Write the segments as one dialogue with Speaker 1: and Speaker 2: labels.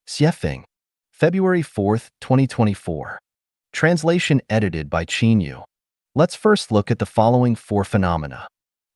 Speaker 1: Xiefeng, February 4th, 2024. Translation edited by Qin Yu. Let's first look at the following four phenomena.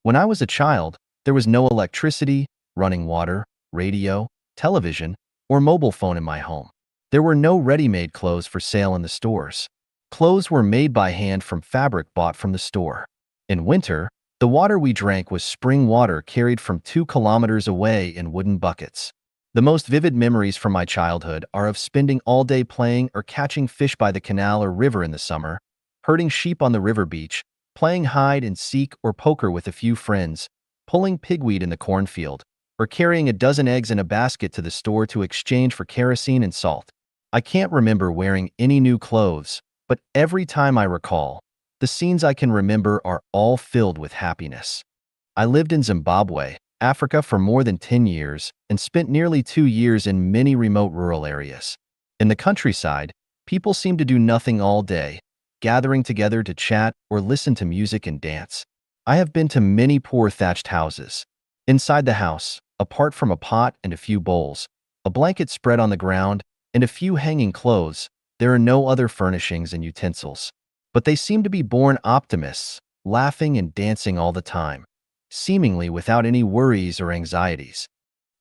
Speaker 1: When I was a child, there was no electricity, running water, radio, television, or mobile phone in my home. There were no ready-made clothes for sale in the stores. Clothes were made by hand from fabric bought from the store. In winter, the water we drank was spring water carried from 2 kilometers away in wooden buckets. The most vivid memories from my childhood are of spending all day playing or catching fish by the canal or river in the summer, herding sheep on the river beach, playing hide and seek or poker with a few friends, pulling pigweed in the cornfield, or carrying a dozen eggs in a basket to the store to exchange for kerosene and salt. I can't remember wearing any new clothes, but every time I recall, the scenes I can remember are all filled with happiness. I lived in Zimbabwe, Africa for more than 10 years and spent nearly 2 years in many remote rural areas. In the countryside, people seem to do nothing all day, gathering together to chat or listen to music and dance. I have been to many poor thatched houses. Inside the house, apart from a pot and a few bowls, a blanket spread on the ground, and a few hanging clothes, there are no other furnishings and utensils. But they seem to be born optimists, laughing and dancing all the time, seemingly without any worries or anxieties.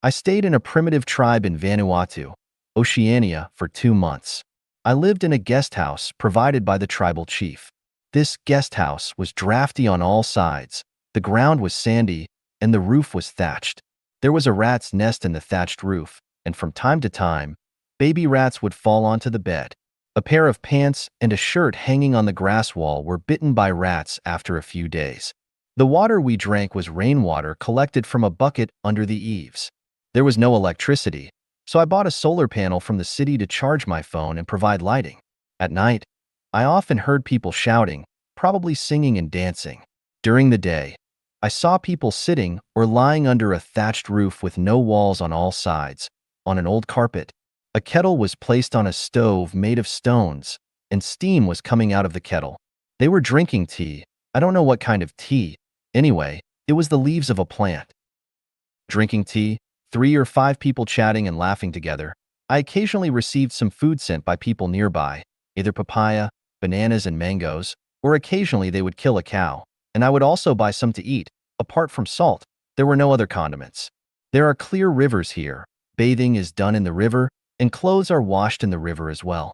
Speaker 1: I stayed in a primitive tribe in Vanuatu, Oceania, for 2 months. I lived in a guest house provided by the tribal chief. This guest house was drafty on all sides, the ground was sandy, and the roof was thatched. There was a rat's nest in the thatched roof, and from time to time, baby rats would fall onto the bed. A pair of pants and a shirt hanging on the grass wall were bitten by rats after a few days. The water we drank was rainwater collected from a bucket under the eaves. There was no electricity, so I bought a solar panel from the city to charge my phone and provide lighting. At night, I often heard people shouting, probably singing and dancing. During the day, I saw people sitting or lying under a thatched roof with no walls on all sides, on an old carpet. A kettle was placed on a stove made of stones, and steam was coming out of the kettle. They were drinking tea. I don't know what kind of tea. Anyway, it was the leaves of a plant. Drinking tea, 3 or 5 people chatting and laughing together. I occasionally received some food sent by people nearby, either papaya, bananas and mangoes, or occasionally they would kill a cow, and I would also buy some to eat. Apart from salt, there were no other condiments. There are clear rivers here. Bathing is done in the river, and clothes are washed in the river as well.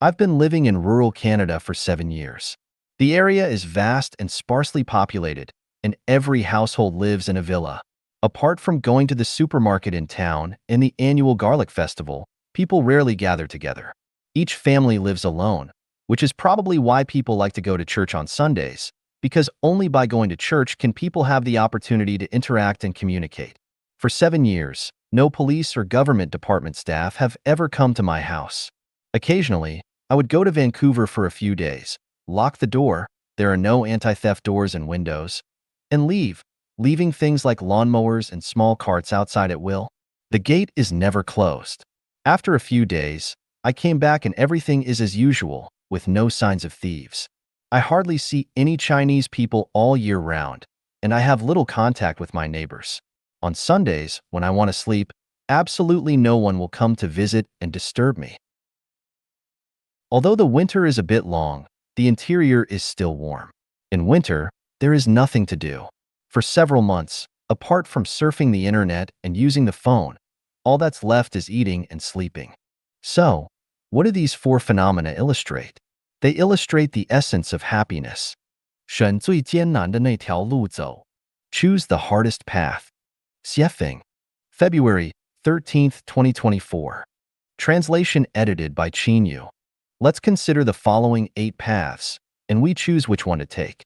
Speaker 1: I've been living in rural Canada for 7 years. The area is vast and sparsely populated, and every household lives in a villa. Apart from going to the supermarket in town and the annual garlic festival, people rarely gather together. Each family lives alone, which is probably why people like to go to church on Sundays, because only by going to church can people have the opportunity to interact and communicate. For 7 years, no police or government department staff have ever come to my house. Occasionally, I would go to Vancouver for a few days, lock the door, there are no anti-theft doors and windows, and leave, leaving things like lawnmowers and small carts outside at will. The gate is never closed. After a few days, I came back and everything is as usual, with no signs of thieves. I hardly see any Chinese people all year round, and I have little contact with my neighbors. On Sundays, when I want to sleep, absolutely no one will come to visit and disturb me. Although the winter is a bit long, the interior is still warm. In winter, there is nothing to do. For several months, apart from surfing the internet and using the phone, all that's left is eating and sleeping. So, what do these four phenomena illustrate? They illustrate the essence of happiness. 选最艰难的那条路走. Choose the hardest path. Xiefeng, February 13th, 2024. Translation edited by Qin Yu. Let's consider the following 8 paths, and we choose which one to take.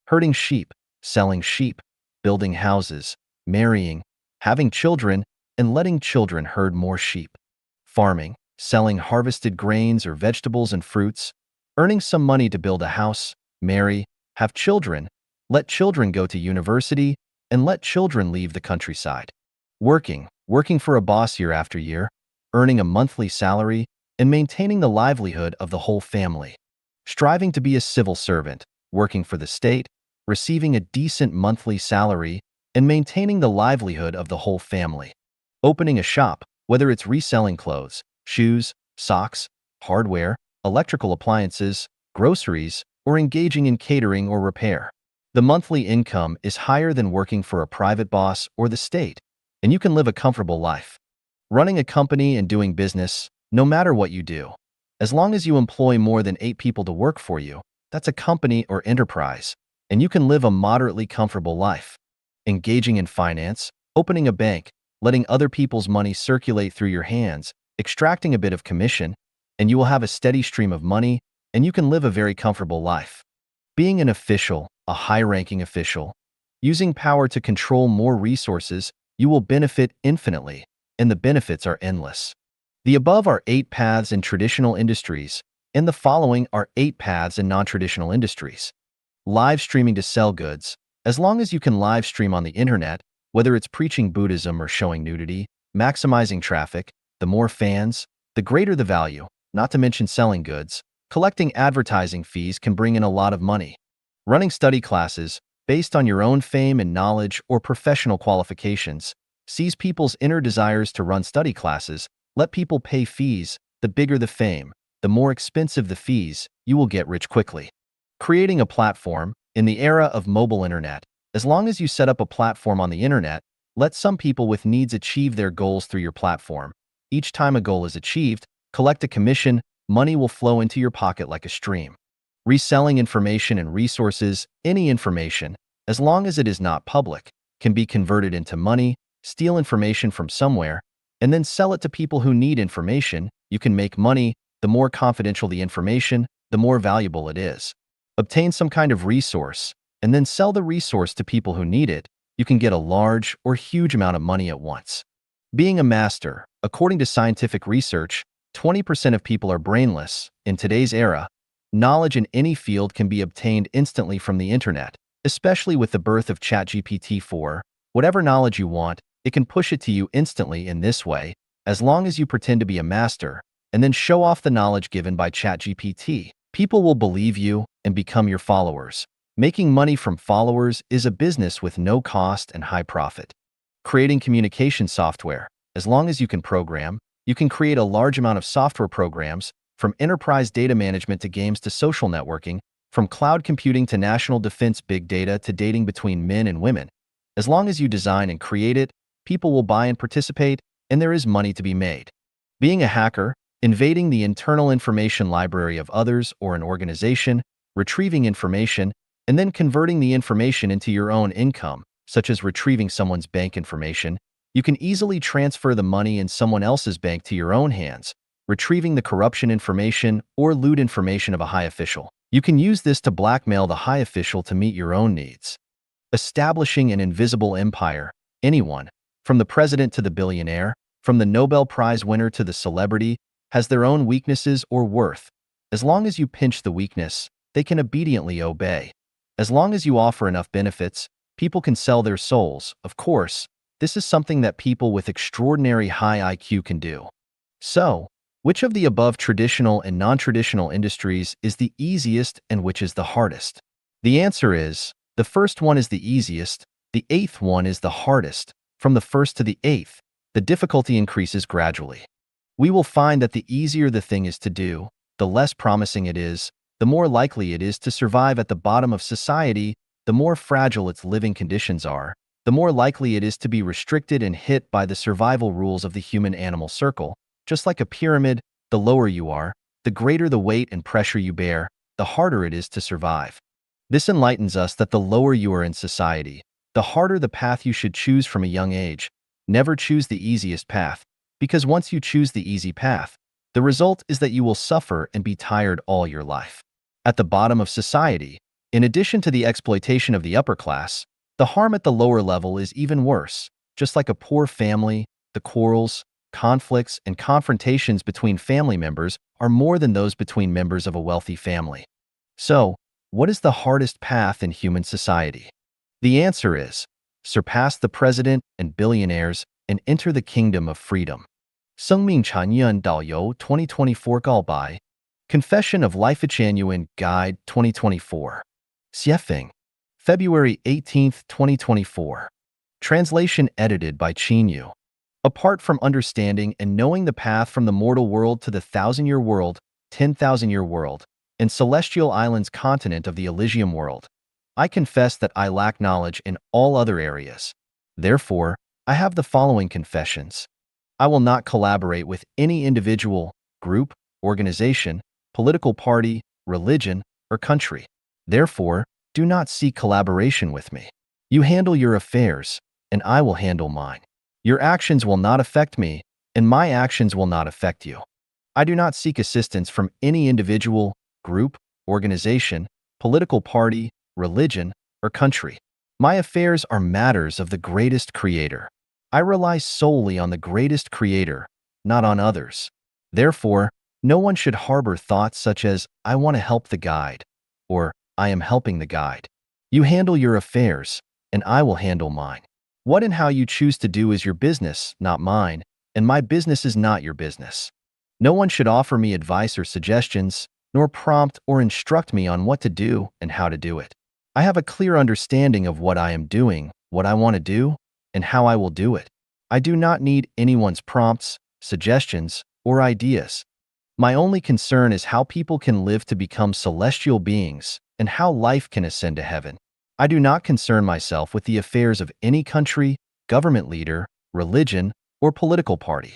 Speaker 1: Herding sheep, selling sheep, building houses, marrying, having children, and letting children herd more sheep. Farming, selling harvested grains or vegetables and fruits, earning some money to build a house, marry, have children, let children go to university, and let children leave the countryside. Working for a boss year after year, earning a monthly salary, and maintaining the livelihood of the whole family. Striving to be a civil servant, working for the state, receiving a decent monthly salary, and maintaining the livelihood of the whole family. Opening a shop, whether it's reselling clothes, shoes, socks, hardware, electrical appliances, groceries, or engaging in catering or repair. The monthly income is higher than working for a private boss or the state, and you can live a comfortable life. Running a company and doing business, no matter what you do, as long as you employ more than 8 people to work for you, that's a company or enterprise, and you can live a moderately comfortable life. Engaging in finance, opening a bank, letting other people's money circulate through your hands, extracting a bit of commission, and you will have a steady stream of money, and you can live a very comfortable life. Being an official, a high-ranking official, using power to control more resources, you will benefit infinitely, and the benefits are endless. The above are 8 paths in traditional industries, and the following are 8 paths in non-traditional industries. Live streaming to sell goods. As long as you can live stream on the internet, whether it's preaching Buddhism or showing nudity, maximizing traffic, the more fans, the greater the value, not to mention selling goods. Collecting advertising fees can bring in a lot of money. Running study classes, based on your own fame and knowledge or professional qualifications, seize people's inner desires to run study classes, let people pay fees, the bigger the fame, the more expensive the fees, you will get rich quickly. Creating a platform, in the era of mobile internet, as long as you set up a platform on the internet, let some people with needs achieve their goals through your platform. Each time a goal is achieved, collect a commission, money will flow into your pocket like a stream. Reselling information and resources, any information, as long as it is not public, can be converted into money. Steal information from somewhere, and then sell it to people who need information. You can make money. The more confidential the information, the more valuable it is. Obtain some kind of resource, and then sell the resource to people who need it. You can get a large or huge amount of money at once. Being a master. According to scientific research, 20% of people are brainless. In today's era, knowledge in any field can be obtained instantly from the internet, especially with the birth of ChatGPT-4. Whatever knowledge you want, it can push it to you instantly in this way, as long as you pretend to be a master, and then show off the knowledge given by ChatGPT. People will believe you and become your followers. Making money from followers is a business with no cost and high profit. Creating communication software. As long as you can program, you can create a large amount of software programs, from enterprise data management to games to social networking, from cloud computing to national defense, big data to dating between men and women. As long as you design and create it, people will buy and participate, and there is money to be made. Being a hacker, invading the internal information library of others or an organization, retrieving information, and then converting the information into your own income, such as retrieving someone's bank information. You can easily transfer the money in someone else's bank to your own hands, retrieving the corruption information or loot information of a high official. You can use this to blackmail the high official to meet your own needs. Establishing an invisible empire. Anyone, from the president to the billionaire, from the Nobel Prize winner to the celebrity, has their own weaknesses or worth. As long as you pinch the weakness, they can obediently obey. As long as you offer enough benefits, people can sell their souls. Of course, this is something that people with extraordinary high IQ can do. So, which of the above traditional and non-traditional industries is the easiest and which is the hardest? The answer is, the first one is the easiest, the 8th one is the hardest. From the 1st to the 8th, the difficulty increases gradually. We will find that the easier the thing is to do, the less promising it is, the more likely it is to survive at the bottom of society, the more fragile its living conditions are, the more likely it is to be restricted and hit by the survival rules of the human-animal circle. Just like a pyramid, the lower you are, the greater the weight and pressure you bear, the harder it is to survive. This enlightens us that the lower you are in society, the harder the path you should choose from a young age. Never choose the easiest path, because once you choose the easy path, the result is that you will suffer and be tired all your life. At the bottom of society, in addition to the exploitation of the upper class, the harm at the lower level is even worse. Just like a poor family, the quarrels, conflicts, and confrontations between family members are more than those between members of a wealthy family. So, what is the hardest path in human society? The answer is, surpass the president and billionaires and enter the kingdom of freedom. 生命禅院导游 2024 告白 Confession of Life Genuine Guide 2024 Xiefeng February 18, 2024 Translation edited by Qin Yu Apart from understanding and knowing the path from the mortal world to the thousand-year world, 10,000-year world, and celestial islands continent of the Elysium world, I confess that I lack knowledge in all other areas. Therefore, I have the following confessions. I will not collaborate with any individual, group, organization, political party, religion, or country. Therefore, do not seek collaboration with me. You handle your affairs, and I will handle mine. Your actions will not affect me, and my actions will not affect you. I do not seek assistance from any individual, group, organization, political party, religion, or country. My affairs are matters of the greatest Creator. I rely solely on the greatest Creator, not on others. Therefore, no one should harbor thoughts such as, I want to help the guide, or I am helping the guide. You handle your affairs, and I will handle mine. What and how you choose to do is your business, not mine, and my business is not your business. No one should offer me advice or suggestions, nor prompt or instruct me on what to do and how to do it. I have a clear understanding of what I am doing, what I want to do, and how I will do it. I do not need anyone's prompts, suggestions, or ideas. My only concern is how people can live to become celestial beings and how life can ascend to heaven. I do not concern myself with the affairs of any country, government leader, religion, or political party.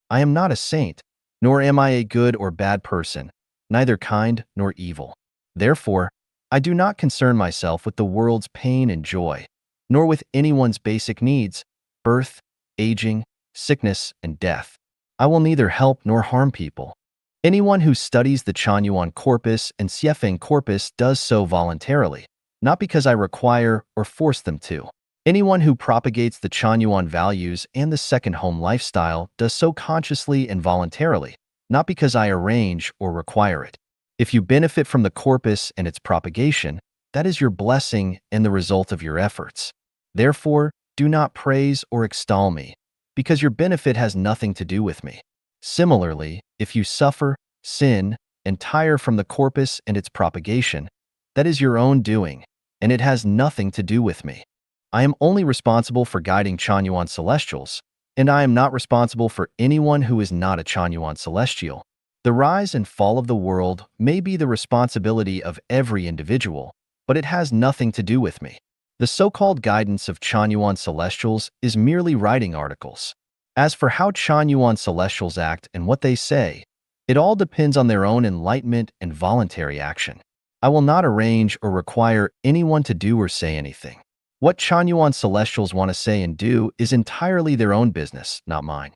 Speaker 1: I am not a saint, nor am I a good or bad person, neither kind nor evil. Therefore, I do not concern myself with the world's pain and joy, nor with anyone's basic needs, birth, aging, sickness, and death. I will neither help nor harm people. Anyone who studies the Chanyuan corpus and Siefeng corpus does so voluntarily, not because I require or force them to. Anyone who propagates the Chanyuan values and the second home lifestyle does so consciously and voluntarily, not because I arrange or require it. If you benefit from the corpus and its propagation, that is your blessing and the result of your efforts. Therefore, do not praise or extol me, because your benefit has nothing to do with me. Similarly, if you suffer, sin, and tire from the corpus and its propagation, that is your own doing, and it has nothing to do with me. I am only responsible for guiding Chanyuan celestials, and I am not responsible for anyone who is not a Chanyuan celestial. The rise and fall of the world may be the responsibility of every individual, but it has nothing to do with me. The so-called guidance of Chanyuan celestials is merely writing articles. As for how Chanyuan celestials act and what they say, it all depends on their own enlightenment and voluntary action. I will not arrange or require anyone to do or say anything. What Chanyuan celestials want to say and do is entirely their own business, not mine.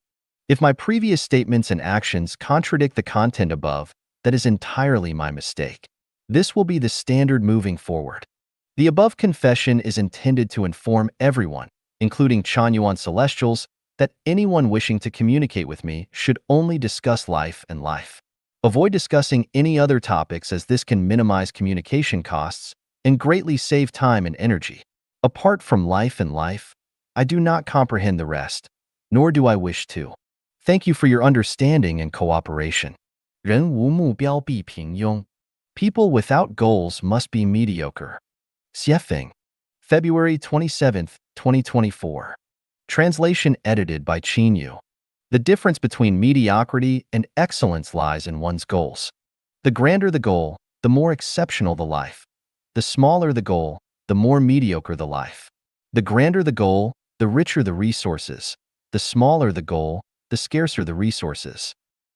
Speaker 1: If my previous statements and actions contradict the content above, that is entirely my mistake. This will be the standard moving forward. The above confession is intended to inform everyone, including Chanyuan celestials, that anyone wishing to communicate with me should only discuss life and life. Avoid discussing any other topics as this can minimize communication costs and greatly save time and energy. Apart from life and life, I do not comprehend the rest, nor do I wish to. Thank you for your understanding and cooperation. 人无目标必平庸. People without goals must be mediocre. Siefeng, February 27, 2024. Translation edited by Qin Yu. The difference between mediocrity and excellence lies in one's goals. The grander the goal, the more exceptional the life. The smaller the goal, the more mediocre the life. The grander the goal, the richer the resources. The smaller the goal, the scarcer the resources.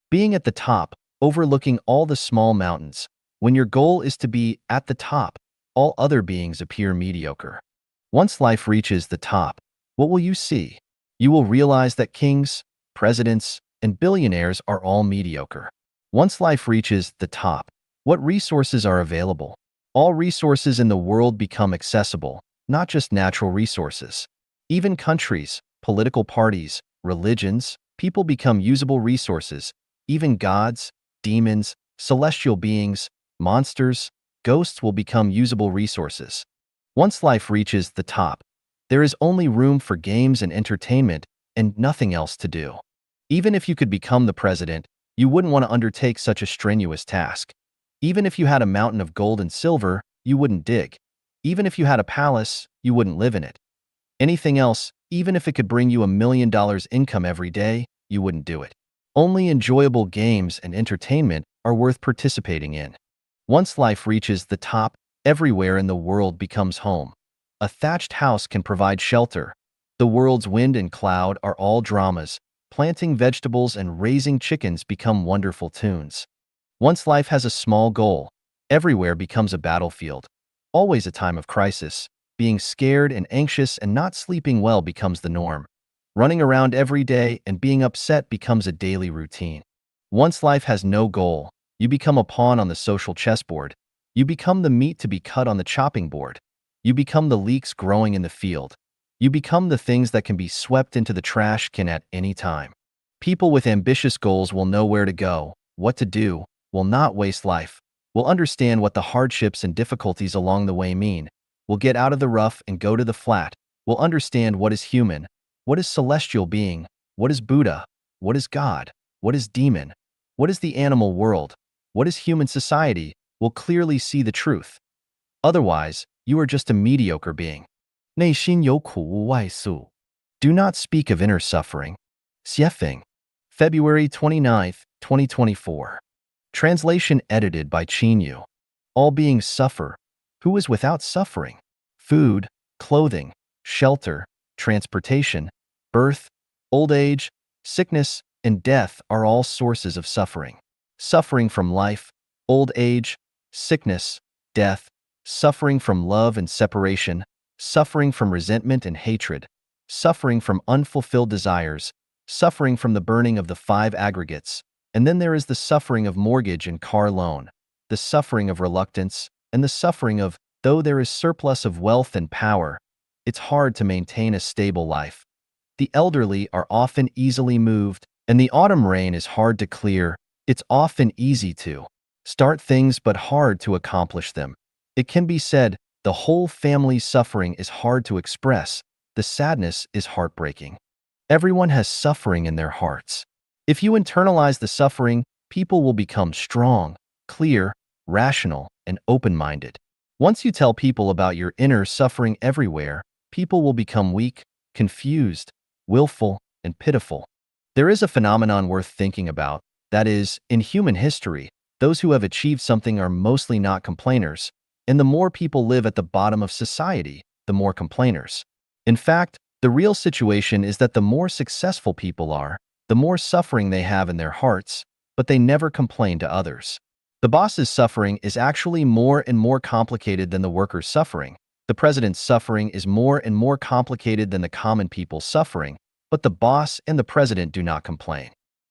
Speaker 1: Being at the top, overlooking all the small mountains, when your goal is to be at the top, all other beings appear mediocre. Once life reaches the top, what will you see? You will realize that kings, presidents, and billionaires are all mediocre. Once life reaches the top, what resources are available? All resources in the world become accessible, not just natural resources. Even countries, political parties, religions, people become usable resources. Even gods, demons, celestial beings, monsters, ghosts will become usable resources. Once life reaches the top, there is only room for games and entertainment and nothing else to do. Even if you could become the president, you wouldn't want to undertake such a strenuous task. Even if you had a mountain of gold and silver, you wouldn't dig. Even if you had a palace, you wouldn't live in it. Anything else, Even if it could bring you $1 million income every day, you wouldn't do it. Only enjoyable games and entertainment are worth participating in. Once life reaches the top, everywhere in the world becomes home. A thatched house can provide shelter. The world's wind and cloud are all dramas. Planting vegetables and raising chickens become wonderful tunes. Once life has a small goal, everywhere becomes a battlefield. Always a time of crisis. Being scared and anxious and not sleeping well becomes the norm. Running around every day and being upset becomes a daily routine. Once life has no goal, you become a pawn on the social chessboard. You become the meat to be cut on the chopping board. You become the leeks growing in the field. You become the things that can be swept into the trash can at any time. People with ambitious goals will know where to go, what to do, will not waste life, will understand what the hardships and difficulties along the way mean, will get out of the rough and go to the flat, will understand what is human, what is celestial being, what is Buddha, what is God, what is demon, what is the animal world, what is human society, will clearly see the truth. Otherwise, you are just a mediocre being. 内心有苦无外诉. Do not speak of inner suffering. Xiefeng. February 29th, 2024. Translation edited by Qinyu. All beings suffer. Who is without suffering? Food, clothing, shelter, transportation, birth, old age, sickness, and death are all sources of suffering. Suffering from life, old age, sickness, death, suffering from love and separation, suffering from resentment and hatred, suffering from unfulfilled desires, suffering from the burning of the 5 aggregates, and then there is the suffering of mortgage and car loan, the suffering of reluctance, and the suffering of, though there is surplus of wealth and power, it's hard to maintain a stable life. The elderly are often easily moved, and the autumn rain is hard to clear. It's often easy to start things but hard to accomplish them. It can be said, the whole family's suffering is hard to express. The sadness is heartbreaking. Everyone has suffering in their hearts. If you internalize the suffering, people will become strong, clear, rational, and open-minded. Once you tell people about your inner suffering everywhere, people will become weak, confused, willful, and pitiful. There is a phenomenon worth thinking about. That is, in human history, those who have achieved something are mostly not complainers, and the more people live at the bottom of society, the more complainers. In fact, the real situation is that the more successful people are, the more suffering they have in their hearts, but they never complain to others. The boss's suffering is actually more and more complicated than the worker's suffering. The president's suffering is more and more complicated than the common people's suffering, but the boss and the president do not complain.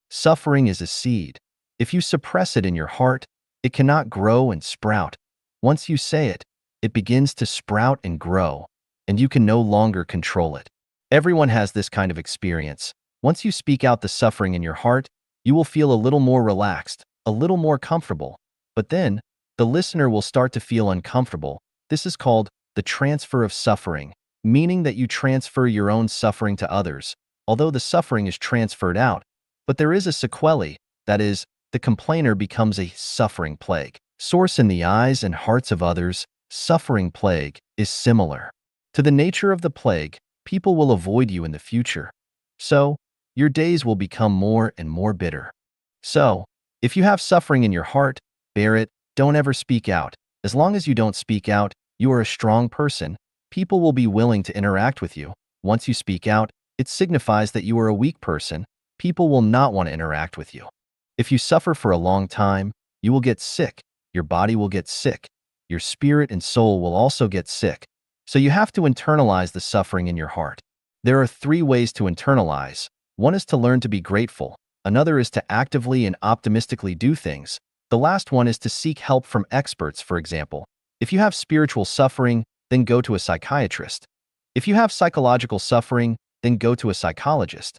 Speaker 1: Suffering is a seed. If you suppress it in your heart, it cannot grow and sprout. Once you say it, it begins to sprout and grow, and you can no longer control it. Everyone has this kind of experience. Once you speak out the suffering in your heart, you will feel a little more relaxed, a little more comfortable. But then, the listener will start to feel uncomfortable. This is called the transfer of suffering, meaning that you transfer your own suffering to others, although the suffering is transferred out. But there is a sequelae, that is, the complainer becomes a suffering plague. Source in the eyes and hearts of others, suffering plague is similar. To the nature of the plague, people will avoid you in the future. So, your days will become more and more bitter. So, if you have suffering in your heart, bear it, don't ever speak out. As long as you don't speak out, you are a strong person. People will be willing to interact with you. Once you speak out, it signifies that you are a weak person. People will not want to interact with you. If you suffer for a long time, you will get sick. Your body will get sick. Your spirit and soul will also get sick. So you have to internalize the suffering in your heart. There are 3 ways to internalize. One is to learn to be grateful. Another is to actively and optimistically do things. The last one is to seek help from experts, for example. If you have spiritual suffering, then go to a psychiatrist. If you have psychological suffering, then go to a psychologist.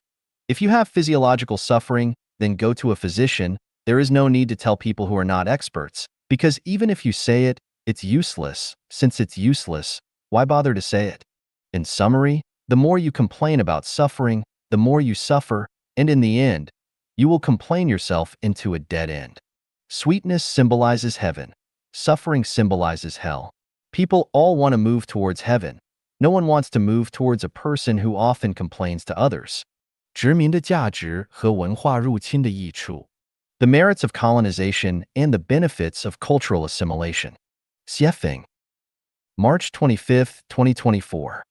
Speaker 1: If you have physiological suffering, then go to a physician. There is no need to tell people who are not experts, because even if you say it, it's useless. Since it's useless, why bother to say it? In summary, the more you complain about suffering, the more you suffer, and in the end, you will complain yourself into a dead end. Sweetness symbolizes heaven. Suffering symbolizes hell. People all want to move towards heaven. No one wants to move towards a person who often complains to others. 殖民的价值和文化入侵的益处 The merits of colonization and the benefits of cultural assimilation. Xiefeng. March 25, 2024.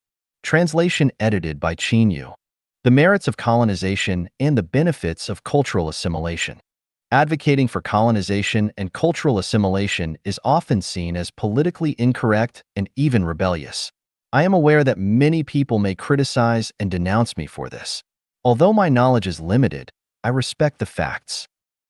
Speaker 1: Translation edited by Qin Yu. The merits of colonization and the benefits of cultural assimilation. Advocating for colonization and cultural assimilation is often seen as politically incorrect and even rebellious. I am aware that many people may criticize and denounce me for this. Although my knowledge is limited, I respect the facts.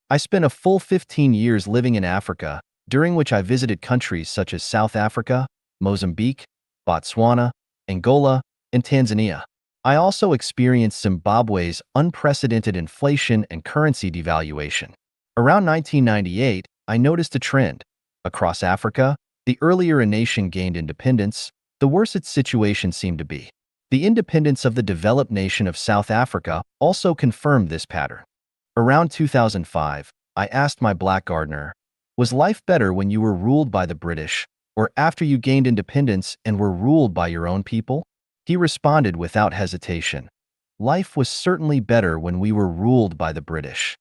Speaker 1: I spent a full 15 years living in Africa, during which I visited countries such as South Africa, Mozambique, Botswana, Angola, and Tanzania. I also experienced Zimbabwe's unprecedented inflation and currency devaluation. Around 1998, I noticed a trend. Across Africa, the earlier a nation gained independence, the worse its situation seemed to be. The independence of the developed nation of South Africa also confirmed this pattern. Around 2005, I asked my black gardener, was life better when you were ruled by the British, or after you gained independence and were ruled by your own people? He responded without hesitation, life was certainly better when we were ruled by the British.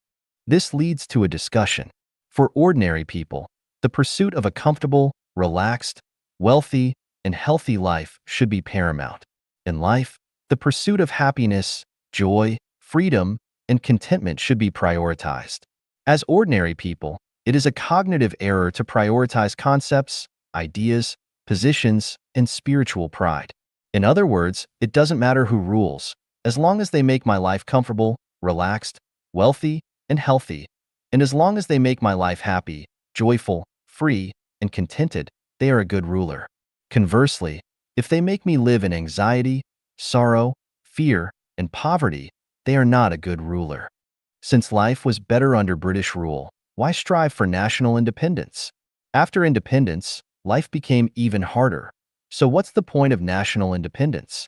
Speaker 1: This leads to a discussion. For ordinary people, the pursuit of a comfortable, relaxed, wealthy, and healthy life should be paramount. In life, the pursuit of happiness, joy, freedom, and contentment should be prioritized. As ordinary people, it is a cognitive error to prioritize concepts, ideas, positions, and spiritual pride. In other words, it doesn't matter who rules, as long as they make my life comfortable, relaxed, wealthy, and healthy, and as long as they make my life happy, joyful, free, and contented, they are a good ruler. Conversely, if they make me live in anxiety, sorrow, fear, and poverty, they are not a good ruler. Since life was better under British rule, why strive for national independence? After independence, life became even harder. So what's the point of national independence?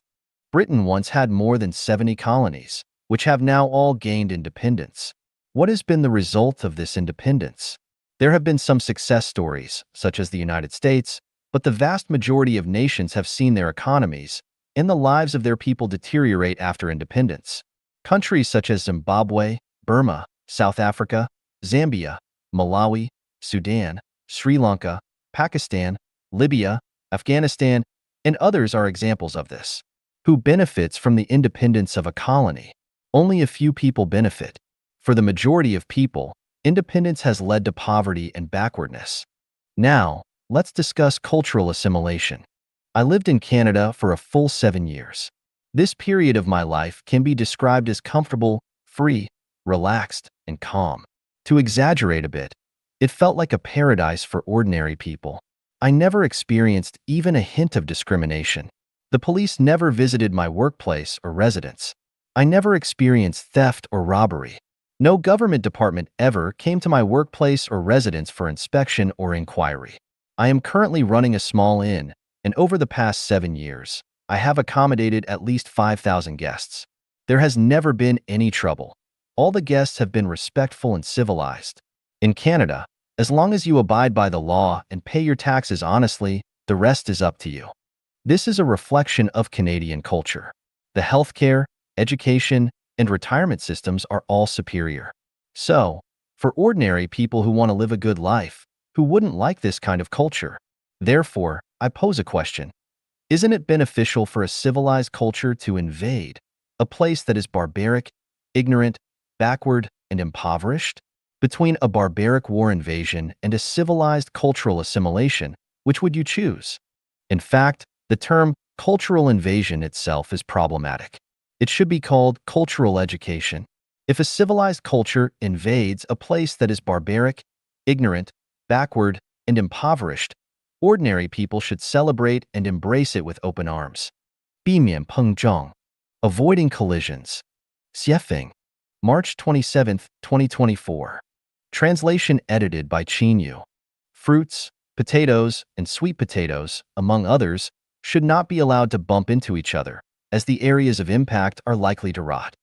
Speaker 1: Britain once had more than 70 colonies, which have now all gained independence. What has been the result of this independence? There have been some success stories, such as the United States, but the vast majority of nations have seen their economies and the lives of their people deteriorate after independence. Countries such as Zimbabwe, Burma, South Africa, Zambia, Malawi, Sudan, Sri Lanka, Pakistan, Libya, Afghanistan, and others are examples of this. Who benefits from the independence of a colony? Only a few people benefit. For the majority of people, independence has led to poverty and backwardness. Now, let's discuss cultural assimilation. I lived in Canada for a full 7 years. This period of my life can be described as comfortable, free, relaxed, and calm. To exaggerate a bit, it felt like a paradise for ordinary people. I never experienced even a hint of discrimination. The police never visited my workplace or residence. I never experienced theft or robbery. No government department ever came to my workplace or residence for inspection or inquiry. I am currently running a small inn, and over the past 7 years, I have accommodated at least 5,000 guests. There has never been any trouble. All the guests have been respectful and civilized. In Canada, as long as you abide by the law and pay your taxes honestly, the rest is up to you. This is a reflection of Canadian culture. The healthcare, education, and retirement systems are all superior. So, for ordinary people who want to live a good life, who wouldn't like this kind of culture? Therefore, I pose a question. Isn't it beneficial for a civilized culture to invade a place that is barbaric, ignorant, backward, and impoverished? Between a barbaric war invasion and a civilized cultural assimilation, which would you choose? In fact, the term cultural invasion itself is problematic. It should be called cultural education. If a civilized culture invades a place that is barbaric, ignorant, backward, and impoverished, ordinary people should celebrate and embrace it with open arms. 避免碰撞. Avoiding collisions. Xiefeng. March 27, 2024. Translation edited by Qin Yu. Fruits, potatoes, and sweet potatoes, among others, should not be allowed to bump into each other, as the areas of impact are likely to rot.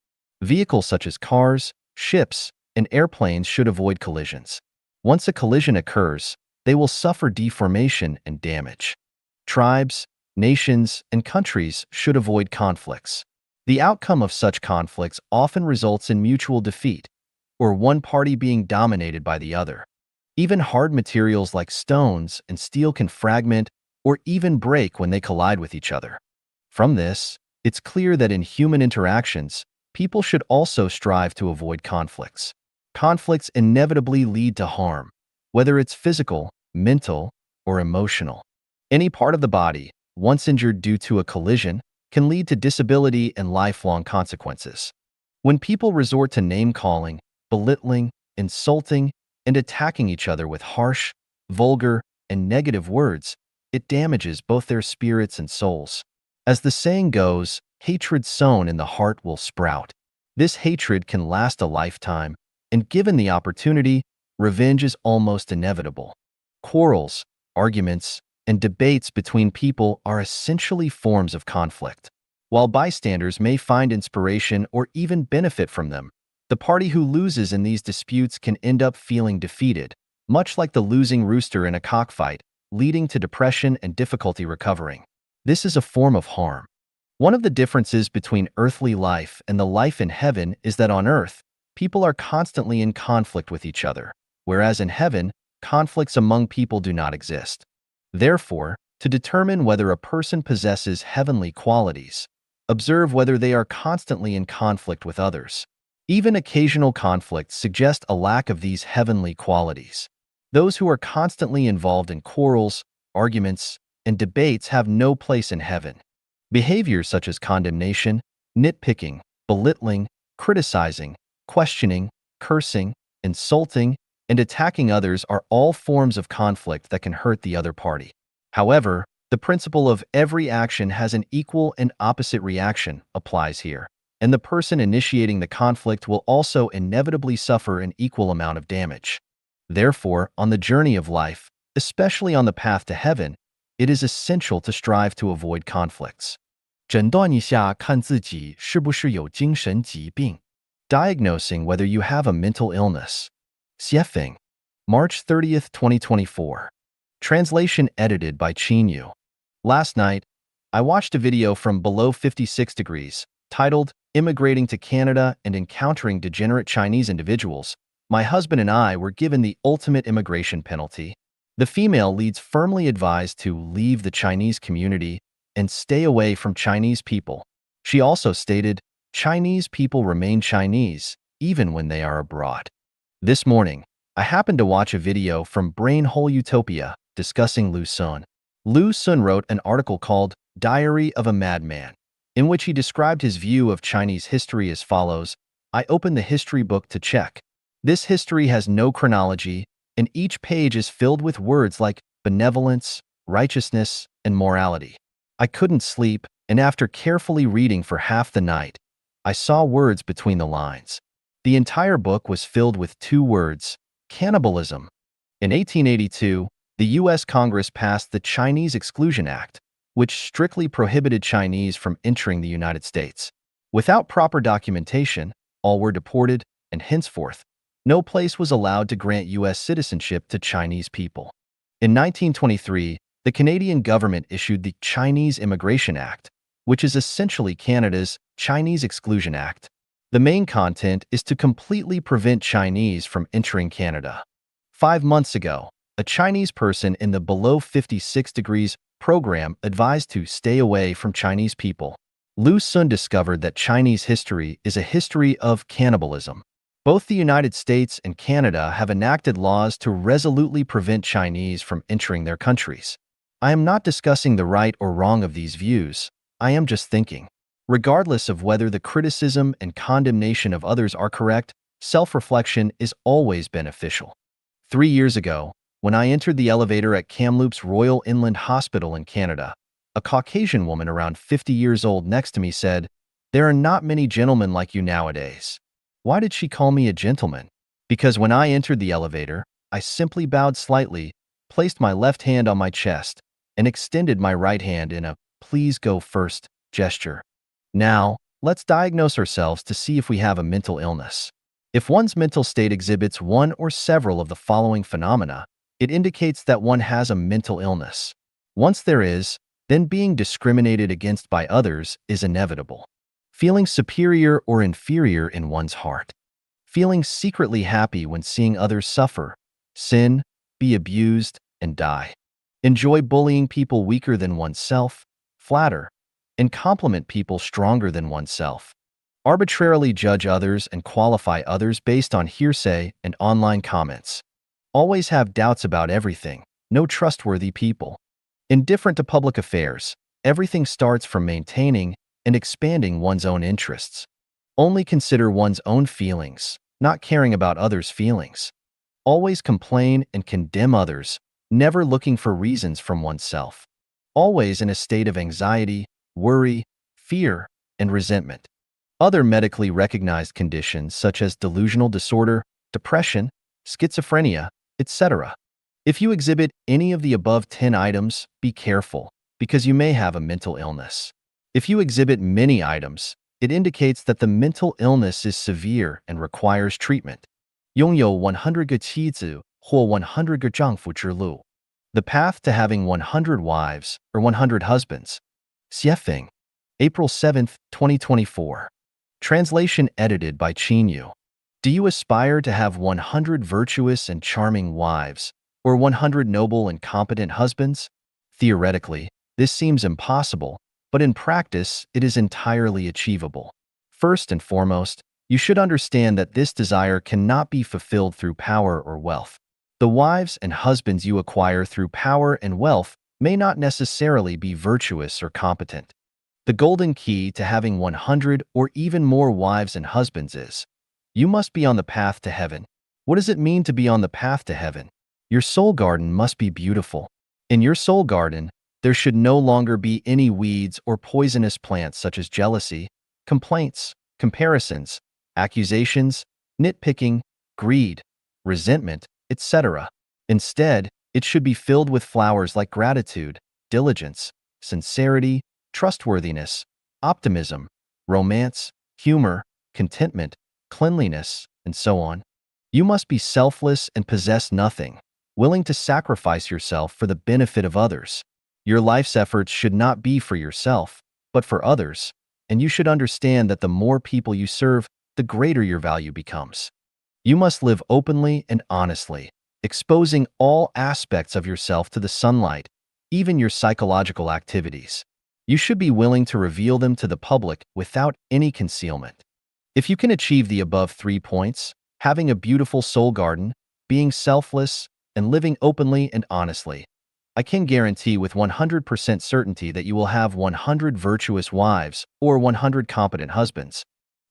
Speaker 1: Vehicles such as cars, ships, and airplanes should avoid collisions. Once a collision occurs, they will suffer deformation and damage. Tribes, nations, and countries should avoid conflicts. The outcome of such conflicts often results in mutual defeat, or one party being dominated by the other. Even hard materials like stones and steel can fragment or even break when they collide with each other. From this, it's clear that in human interactions, people should also strive to avoid conflicts. Conflicts inevitably lead to harm, whether it's physical, mental, or emotional. Any part of the body, once injured due to a collision, can lead to disability and lifelong consequences. When people resort to name-calling, belittling, insulting, and attacking each other with harsh, vulgar, and negative words, it damages both their spirits and souls. As the saying goes, hatred sown in the heart will sprout. This hatred can last a lifetime, and given the opportunity, revenge is almost inevitable. Quarrels, arguments, and debates between people are essentially forms of conflict. While bystanders may find inspiration or even benefit from them, the party who loses in these disputes can end up feeling defeated, much like the losing rooster in a cockfight, leading to depression and difficulty recovering. This is a form of harm. One of the differences between earthly life and the life in heaven is that on earth, people are constantly in conflict with each other, whereas in heaven, conflicts among people do not exist. Therefore, to determine whether a person possesses heavenly qualities, observe whether they are constantly in conflict with others. Even occasional conflicts suggest a lack of these heavenly qualities. Those who are constantly involved in quarrels, arguments, and debates have no place in heaven. Behaviors such as condemnation, nitpicking, belittling, criticizing, questioning, cursing, insulting, and attacking others are all forms of conflict that can hurt the other party. However, the principle of every action has an equal and opposite reaction applies here, and the person initiating the conflict will also inevitably suffer an equal amount of damage. Therefore, on the journey of life, especially on the path to heaven, it is essential to strive to avoid conflicts. 诊断一下看自己是不是有精神疾病. Diagnosing whether you have a mental illness. Xiefeng, March 30th, 2024. Translation edited by Qin Yu. Last night, I watched a video from Below 56 Degrees, titled Immigrating to Canada and Encountering Degenerate Chinese Individuals. My husband and I were given the ultimate immigration penalty. The female leads firmly advised to leave the Chinese community and stay away from Chinese people. She also stated, Chinese people remain Chinese, even when they are abroad. This morning, I happened to watch a video from Brain Hole Utopia discussing Lu Sun. Lu Sun wrote an article called Diary of a Madman, in which he described his view of Chinese history as follows. I opened the history book to check. This history has no chronology, and each page is filled with words like benevolence, righteousness, and morality. I couldn't sleep, and after carefully reading for half the night, I saw words between the lines. The entire book was filled with two words, cannibalism. In 1882, the U.S. Congress passed the Chinese Exclusion Act, which strictly prohibited Chinese from entering the United States. Without proper documentation, all were deported, and henceforth, no place was allowed to grant U.S. citizenship to Chinese people. In 1923, the Canadian government issued the Chinese Immigration Act, which is essentially Canada's Chinese Exclusion Act. The main content is to completely prevent Chinese from entering Canada. 5 months ago, a Chinese person in the Below 56 Degrees program advised to stay away from Chinese people. Lu Sun discovered that Chinese history is a history of cannibalism. Both the United States and Canada have enacted laws to resolutely prevent Chinese from entering their countries. I am not discussing the right or wrong of these views. I am just thinking. Regardless of whether the criticism and condemnation of others are correct, self-reflection is always beneficial. 3 years ago, when I entered the elevator at Kamloops Royal Inland Hospital in Canada, a Caucasian woman around 50 years old next to me said, "There are not many gentlemen like you nowadays." Why did she call me a gentleman? Because when I entered the elevator, I simply bowed slightly, placed my left hand on my chest, and extended my right hand in a "please go first" gesture. Now, let's diagnose ourselves to see if we have a mental illness. If one's mental state exhibits one or several of the following phenomena, it indicates that one has a mental illness. Once there is, then being discriminated against by others is inevitable. Feeling superior or inferior in one's heart. Feeling secretly happy when seeing others suffer, sin, be abused, and die. Enjoy bullying people weaker than oneself, flatter, and compliment people stronger than oneself. Arbitrarily judge others and qualify others based on hearsay and online comments. Always have doubts about everything, no trustworthy people. Indifferent to public affairs, everything starts from maintaining and expanding one's own interests. Only consider one's own feelings, not caring about others' feelings. Always complain and condemn others, never looking for reasons from oneself. Always in a state of anxiety, worry, fear, and resentment. Other medically recognized conditions such as delusional disorder, depression, schizophrenia, etc. If you exhibit any of the above 10 items, be careful, because you may have a mental illness. If you exhibit many items, it indicates that the mental illness is severe and requires treatment. 拥有100个妻子或100个丈夫之路. The path to having 100 wives or 100 husbands. Xiefeng. April 7, 2024. Translation edited by Qin Yu. Do you aspire to have 100 virtuous and charming wives, or 100 noble and competent husbands? Theoretically, this seems impossible, but in practice, it is entirely achievable. First and foremost, you should understand that this desire cannot be fulfilled through power or wealth. The wives and husbands you acquire through power and wealth may not necessarily be virtuous or competent. The golden key to having 100 or even more wives and husbands is, you must be on the path to heaven. What does it mean to be on the path to heaven? Your soul garden must be beautiful. In your soul garden, there should no longer be any weeds or poisonous plants such as jealousy, complaints, comparisons, accusations, nitpicking, greed, resentment, etc. Instead, it should be filled with flowers like gratitude, diligence, sincerity, trustworthiness, optimism, romance, humor, contentment, cleanliness, and so on. You must be selfless and possess nothing, willing to sacrifice yourself for the benefit of others. Your life's efforts should not be for yourself, but for others, and you should understand that the more people you serve, the greater your value becomes. You must live openly and honestly, exposing all aspects of yourself to the sunlight, even your psychological activities. You should be willing to reveal them to the public without any concealment. If you can achieve the above 3 points, having a beautiful soul garden, being selfless, and living openly and honestly, I can guarantee with 100% certainty that you will have 100 virtuous wives or 100 competent husbands.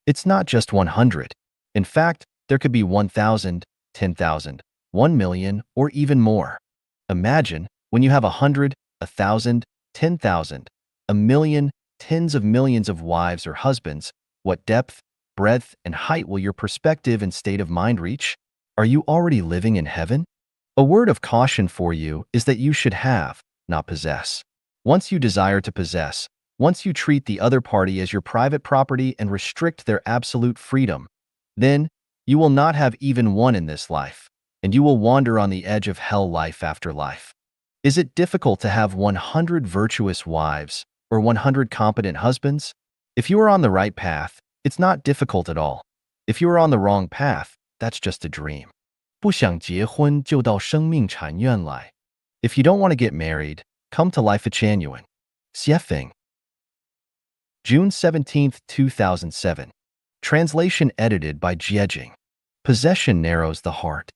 Speaker 1: It's not just 100. In fact, there could be 1,000, 10,000, 1 million, or even more. Imagine when you have 100, 1,000, 10,000, a million, tens of millions of wives or husbands, what depth, breadth, and height will your perspective and state of mind reach? Are you already living in heaven? A word of caution for you is that you should have, not possess. Once you desire to possess, once you treat the other party as your private property and restrict their absolute freedom, then you will not have even one in this life, and you will wander on the edge of hell life after life. Is it difficult to have 100 virtuous wives or 100 competent husbands? If you are on the right path, it's not difficult at all. If you are on the wrong path, that's just a dream. 不想结婚就到生命禅院来. If you don't want to get married, come to Life at Chanyuan. Xiefeng. June 17, 2007. Translation edited by Jiejing. Possession narrows the heart.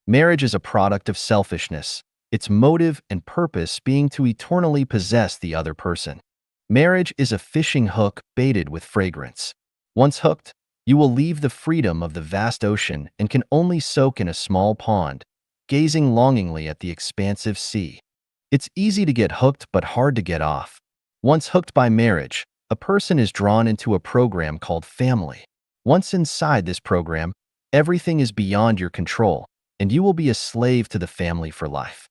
Speaker 1: Marriage is a product of selfishness, its motive and purpose being to eternally possess the other person. Marriage is a fishing hook baited with fragrance. Once hooked, you will leave the freedom of the vast ocean and can only soak in a small pond, gazing longingly at the expansive sea. It's easy to get hooked but hard to get off. Once hooked by marriage, a person is drawn into a program called family. Once inside this program, everything is beyond your control, and you will be a slave to the family for life.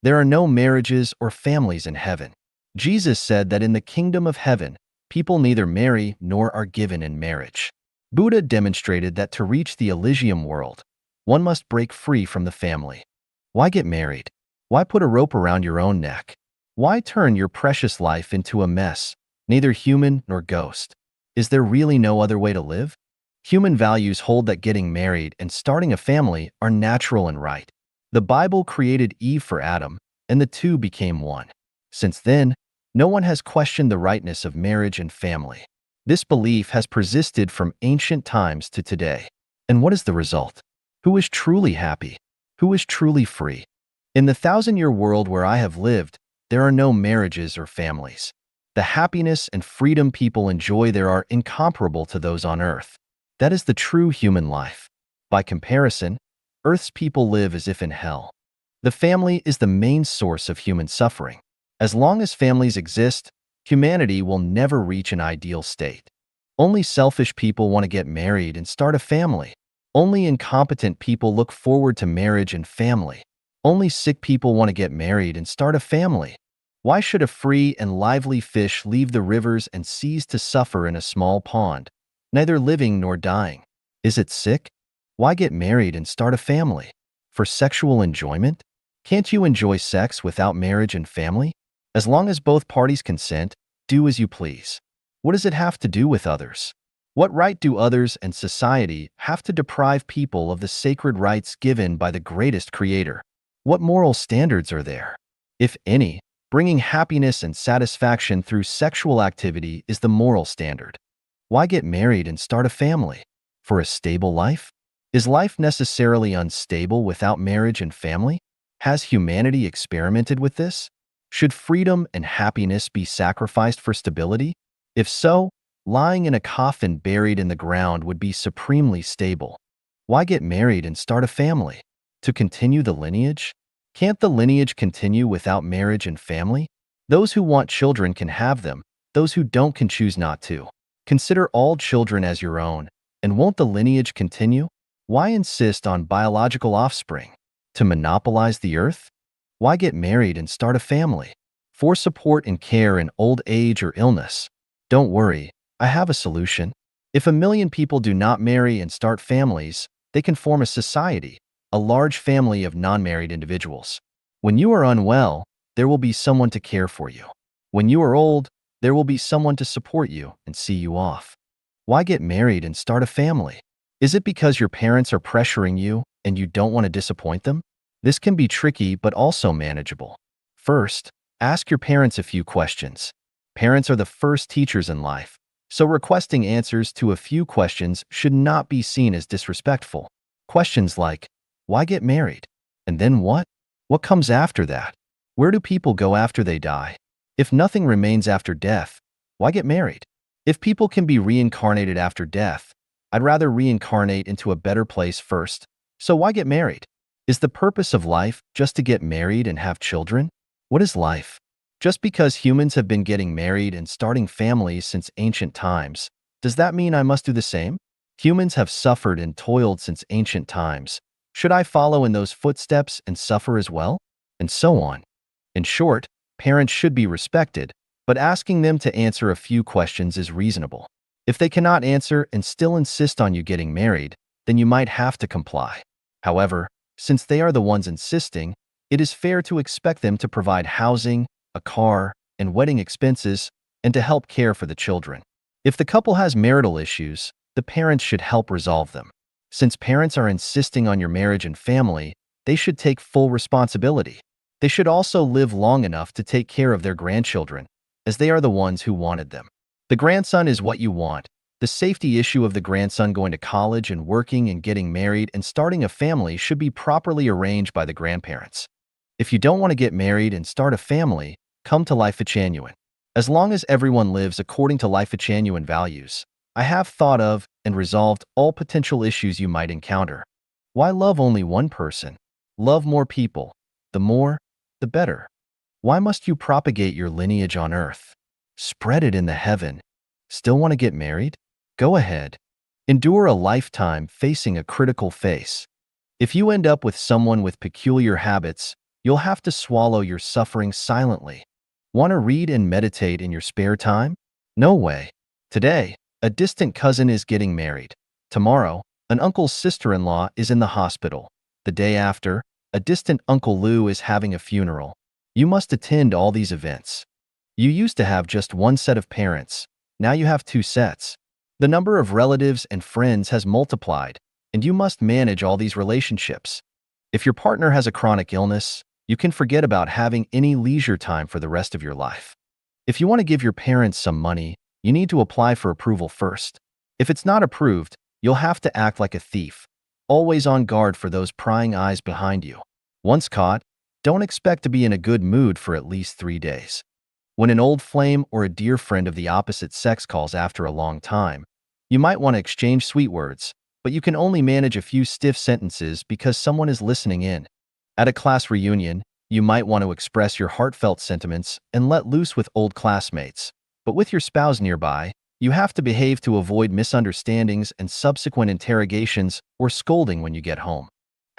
Speaker 1: There are no marriages or families in heaven. Jesus said that in the kingdom of heaven, people neither marry nor are given in marriage. Buddha demonstrated that to reach the Elysium world, one must break free from the family. Why get married? Why put a rope around your own neck? Why turn your precious life into a mess, neither human nor ghost? Is there really no other way to live? Human values hold that getting married and starting a family are natural and right. The Bible created Eve for Adam, and the two became one. Since then, no one has questioned the rightness of marriage and family. This belief has persisted from ancient times to today. And what is the result? Who is truly happy? Who is truly free? In the thousand-year world where I have lived, there are no marriages or families. The happiness and freedom people enjoy there are incomparable to those on earth. That is the true human life. By comparison, Earth's people live as if in hell. The family is the main source of human suffering. As long as families exist, humanity will never reach an ideal state. Only selfish people want to get married and start a family. Only incompetent people look forward to marriage and family. Only sick people want to get married and start a family. Why should a free and lively fish leave the rivers and seas to suffer in a small pond, neither living nor dying? Is it sick? Why get married and start a family? For sexual enjoyment? Can't you enjoy sex without marriage and family? As long as both parties consent, do as you please. What does it have to do with others? What right do others and society have to deprive people of the sacred rights given by the greatest creator? What moral standards are there? If any, bringing happiness and satisfaction through sexual activity is the moral standard. Why get married and start a family? For a stable life? Is life necessarily unstable without marriage and family? Has humanity experimented with this? Should freedom and happiness be sacrificed for stability? If so, lying in a coffin buried in the ground would be supremely stable. Why get married and start a family? To continue the lineage? Can't the lineage continue without marriage and family? Those who want children can have them. Those who don't can choose not to. Consider all children as your own, and won't the lineage continue? Why insist on biological offspring? To monopolize the earth? Why get married and start a family? For support and care in old age or illness. Don't worry, I have a solution. If 1 million people do not marry and start families, they can form a society, a large family of non-married individuals. When you are unwell, there will be someone to care for you. When you are old, there will be someone to support you and see you off. Why get married and start a family? Is it because your parents are pressuring you and you don't want to disappoint them? This can be tricky but also manageable. First, ask your parents a few questions. Parents are the first teachers in life, so requesting answers to a few questions should not be seen as disrespectful. Questions like, why get married? And then what? What comes after that? Where do people go after they die? If nothing remains after death, why get married? If people can be reincarnated after death, I'd rather reincarnate into a better place first, so why get married? Is the purpose of life just to get married and have children? What is life? Just because humans have been getting married and starting families since ancient times, does that mean I must do the same? Humans have suffered and toiled since ancient times. Should I follow in those footsteps and suffer as well? And so on. In short, parents should be respected, but asking them to answer a few questions is reasonable. If they cannot answer and still insist on you getting married, then you might have to comply. However, since they are the ones insisting, it is fair to expect them to provide housing, a car, and wedding expenses, and to help care for the children. If the couple has marital issues, the parents should help resolve them. Since parents are insisting on your marriage and family, they should take full responsibility. They should also live long enough to take care of their grandchildren, as they are the ones who wanted them. The grandson is what you want. The safety issue of the grandson going to college and working and getting married and starting a family should be properly arranged by the grandparents. If you don't want to get married and start a family, come to Life Genuine. As long as everyone lives according to Life Genuine values, I have thought of and resolved all potential issues you might encounter. Why love only one person? Love more people. The more, the better. Why must you propagate your lineage on earth? Spread it in the heaven. Still want to get married? Go ahead. Endure a lifetime facing a critical face. If you end up with someone with peculiar habits, you'll have to swallow your suffering silently. Want to read and meditate in your spare time? No way. Today, a distant cousin is getting married. Tomorrow, an uncle's sister-in-law is in the hospital. The day after, a distant Uncle Lou is having a funeral. You must attend all these events. You used to have just one set of parents. Now you have two sets. The number of relatives and friends has multiplied, and you must manage all these relationships. If your partner has a chronic illness, you can forget about having any leisure time for the rest of your life. If you want to give your parents some money, you need to apply for approval first. If it's not approved, you'll have to act like a thief, always on guard for those prying eyes behind you. Once caught, don't expect to be in a good mood for at least 3 days. When an old flame or a dear friend of the opposite sex calls after a long time, you might want to exchange sweet words, but you can only manage a few stiff sentences because someone is listening in. At a class reunion, you might want to express your heartfelt sentiments and let loose with old classmates, but with your spouse nearby, you have to behave to avoid misunderstandings and subsequent interrogations or scolding when you get home.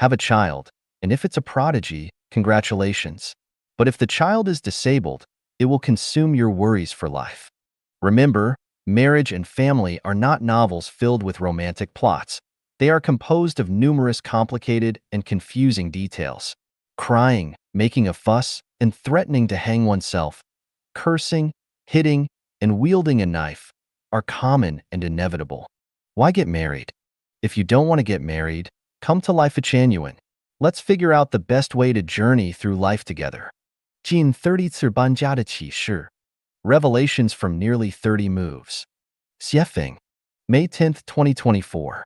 Speaker 1: Have a child, and if it's a prodigy, congratulations. But if the child is disabled, it will consume your worries for life. Remember, marriage and family are not novels filled with romantic plots. They are composed of numerous complicated and confusing details. Crying, making a fuss, and threatening to hang oneself, cursing, hitting, and wielding a knife are common and inevitable. Why get married? If you don't want to get married, come to Life Genuine. Let's figure out the best way to journey through life together. 近30次搬家的启示 Revelations from nearly 30 moves. Xiefeng. May 10, 2024.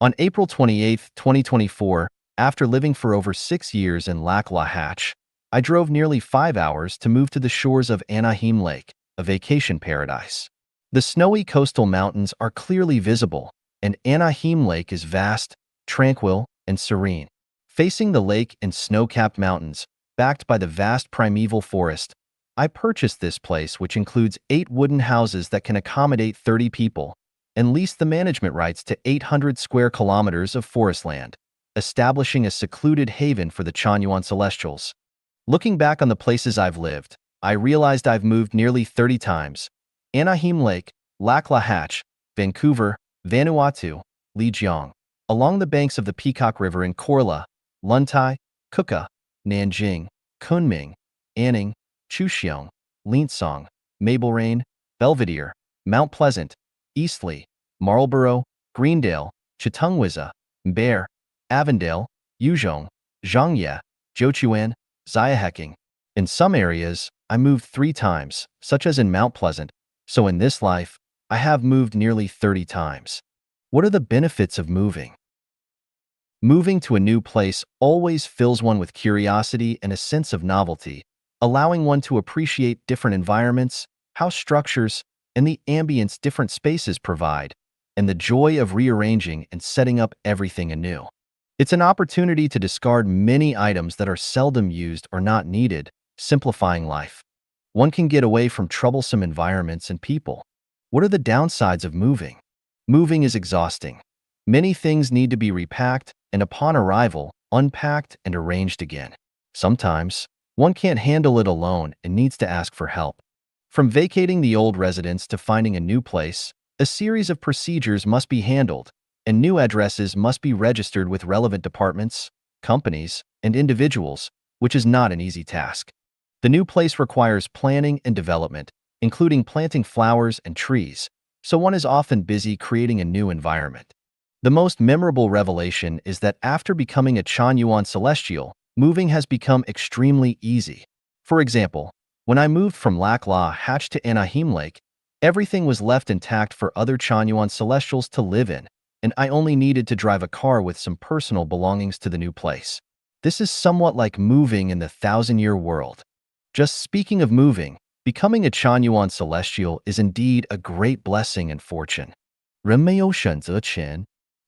Speaker 1: On April 28, 2024, after living for over 6 years in Lac La Hatch, I drove nearly 5 hours to move to the shores of Anaheim Lake, a vacation paradise. The snowy coastal mountains are clearly visible, and Anaheim Lake is vast, tranquil, and serene. Facing the lake and snow-capped mountains, backed by the vast primeval forest, I purchased this place, which includes 8 wooden houses that can accommodate 30 people, and leased the management rights to 800 square kilometers of forest land, establishing a secluded haven for the Chanyuan Celestials. Looking back on the places I've lived, I realized I've moved nearly 30 times. Anaheim Lake, Lac La Hatch, Vancouver, Vanuatu, Lijiang, along the banks of the Peacock River in Korla, Luntai, Kuka, Nanjing, Kunming, Anning, Chuxiong, Linsong, Mablerain, Belvedere, Mount Pleasant, Eastleigh, Marlborough, Greendale, Chitungwiza, Mbeer, Avondale, Yuzhong, Zhangye, Zhochuan, Xiaheking. In some areas, I moved 3 times, such as in Mount Pleasant, so in this life, I have moved nearly 30 times. What are the benefits of moving? Moving to a new place always fills one with curiosity and a sense of novelty, allowing one to appreciate different environments, house structures, and the ambience different spaces provide, and the joy of rearranging and setting up everything anew. It's an opportunity to discard many items that are seldom used or not needed, simplifying life. One can get away from troublesome environments and people. What are the downsides of moving? Moving is exhausting. Many things need to be repacked, and upon arrival, unpacked and arranged again. Sometimes, one can't handle it alone and needs to ask for help. From vacating the old residence to finding a new place, a series of procedures must be handled, and new addresses must be registered with relevant departments, companies, and individuals, which is not an easy task. The new place requires planning and development, including planting flowers and trees, so one is often busy creating a new environment. The most memorable revelation is that after becoming a Chanyuan Celestial, moving has become extremely easy. For example, when I moved from Lac La Hatch to Anaheim Lake, everything was left intact for other Chanyuan Celestials to live in, and I only needed to drive a car with some personal belongings to the new place. This is somewhat like moving in the 1,000-year world. Just speaking of moving, becoming a Chanyuan Celestial is indeed a great blessing and fortune. 人没有选择权.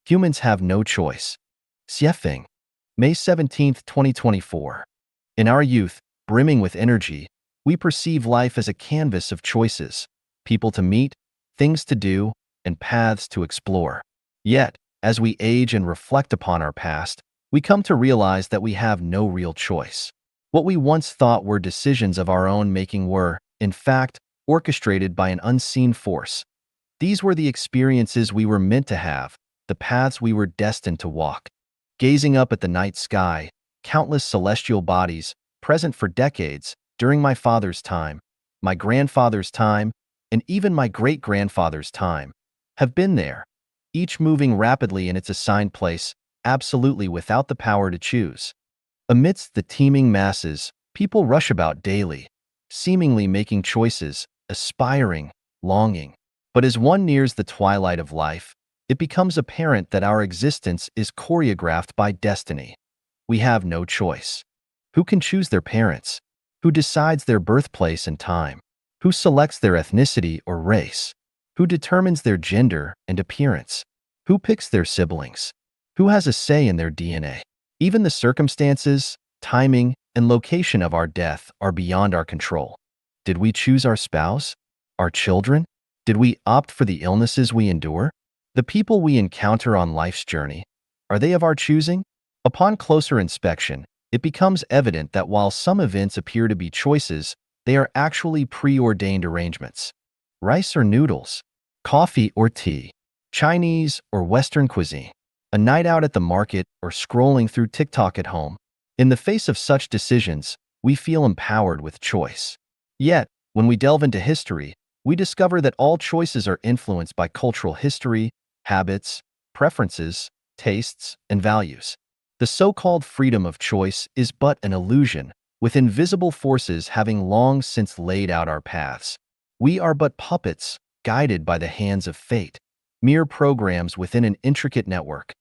Speaker 1: Humans have no choice. Xiefeng. May 17, 2024. In our youth, brimming with energy, we perceive life as a canvas of choices, people to meet, things to do, and paths to explore. Yet, as we age and reflect upon our past, we come to realize that we have no real choice. What we once thought were decisions of our own making were, in fact, orchestrated by an unseen force. These were the experiences we were meant to have, the paths we were destined to walk. Gazing up at the night sky, countless celestial bodies, present for decades, during my father's time, my grandfather's time, and even my great-grandfather's time, have been there, each moving rapidly in its assigned place, absolutely without the power to choose. Amidst the teeming masses, people rush about daily, seemingly making choices, aspiring, longing. But as one nears the twilight of life, it becomes apparent that our existence is choreographed by destiny. We have no choice. Who can choose their parents? Who decides their birthplace and time? Who selects their ethnicity or race? Who determines their gender and appearance? Who picks their siblings? Who has a say in their DNA? Even the circumstances, timing, and location of our death are beyond our control. Did we choose our spouse? Our children? Did we opt for the illnesses we endure? The people we encounter on life's journey, are they of our choosing? Upon closer inspection, it becomes evident that while some events appear to be choices, they are actually preordained arrangements. Rice or noodles, coffee or tea, Chinese or Western cuisine, a night out at the market or scrolling through TikTok at home. In the face of such decisions, we feel empowered with choice. Yet, when we delve into history, we discover that all choices are influenced by cultural history, habits, preferences, tastes, and values. The so-called freedom of choice is but an illusion, with invisible forces having long since laid out our paths. We are but puppets, guided by the hands of fate, mere programs within an intricate network.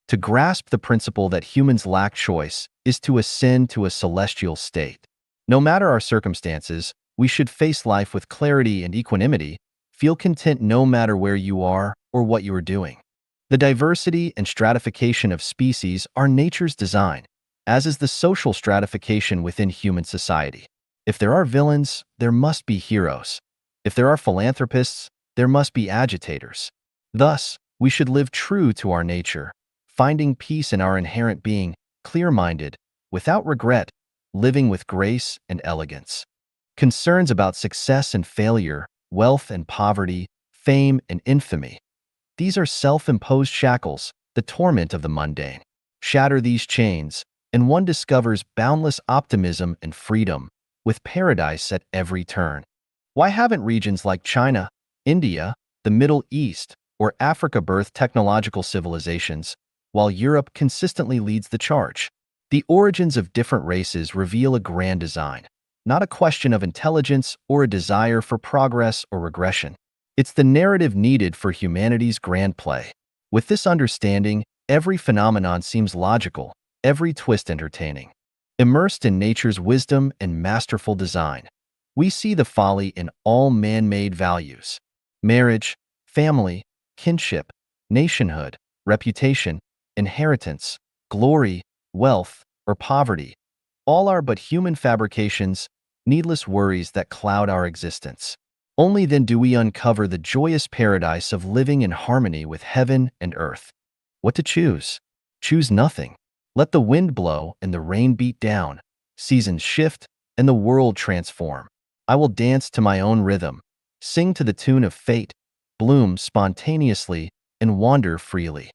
Speaker 1: To grasp the principle that humans lack choice is to ascend to a celestial state. No matter our circumstances, we should face life with clarity and equanimity, feel content no matter where you are or what you are doing. The diversity and stratification of species are nature's design, as is the social stratification within human society. If there are villains, there must be heroes. If there are philanthropists, there must be agitators. Thus, we should live true to our nature, finding peace in our inherent being, clear-minded, without regret, living with grace and elegance. Concerns about success and failure, wealth and poverty, fame and infamy. These are self-imposed shackles, the torment of the mundane. Shatter these chains, and one discovers boundless optimism and freedom, with paradise at every turn. Why haven't regions like China, India, the Middle East, or Africa birthed technological civilizations, while Europe consistently leads the charge? The origins of different races reveal a grand design, not a question of intelligence or a desire for progress or regression. It's the narrative needed for humanity's grand play. With this understanding, every phenomenon seems logical, every twist entertaining. Immersed in nature's wisdom and masterful design, we see the folly in all man-made values. Marriage, family, kinship, nationhood, reputation, inheritance, glory, wealth, or poverty, all are but human fabrications, needless worries that cloud our existence. Only then do we uncover the joyous paradise of living in harmony with heaven and earth. What to choose? Choose nothing. Let the wind blow and the rain beat down, seasons shift, and the world transform. I will dance to my own rhythm, sing to the tune of fate, bloom spontaneously, and wander freely.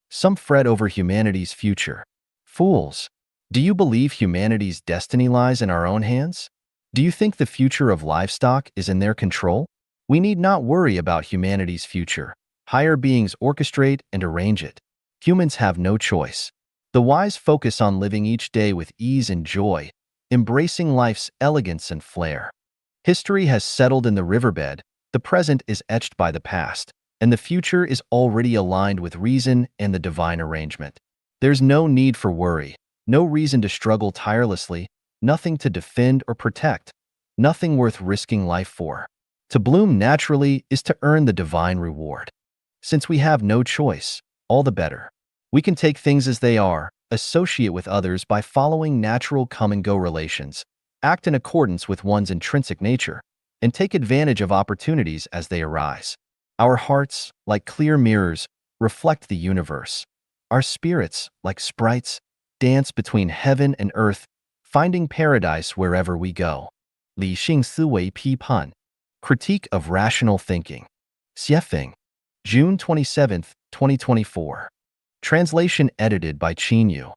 Speaker 1: Some fret over humanity's future. Fools! Do you believe humanity's destiny lies in our own hands? Do you think the future of livestock is in their control? We need not worry about humanity's future. Higher beings orchestrate and arrange it. Humans have no choice. The wise focus on living each day with ease and joy, embracing life's elegance and flair. History has settled in the riverbed, the present is etched by the past, and the future is already aligned with reason and the divine arrangement. There's no need for worry, no reason to struggle tirelessly, nothing to defend or protect, nothing worth risking life for. To bloom naturally is to earn the divine reward. Since we have no choice, all the better. We can take things as they are, associate with others by following natural come-and-go relations, act in accordance with one's intrinsic nature, and take advantage of opportunities as they arise. Our hearts, like clear mirrors, reflect the universe. Our spirits, like sprites, dance between heaven and earth, finding paradise wherever we go. 理性思维批判 Critique of Rational Thinking. Xiefeng. June 27, 2024. Translation edited by Qin Yu.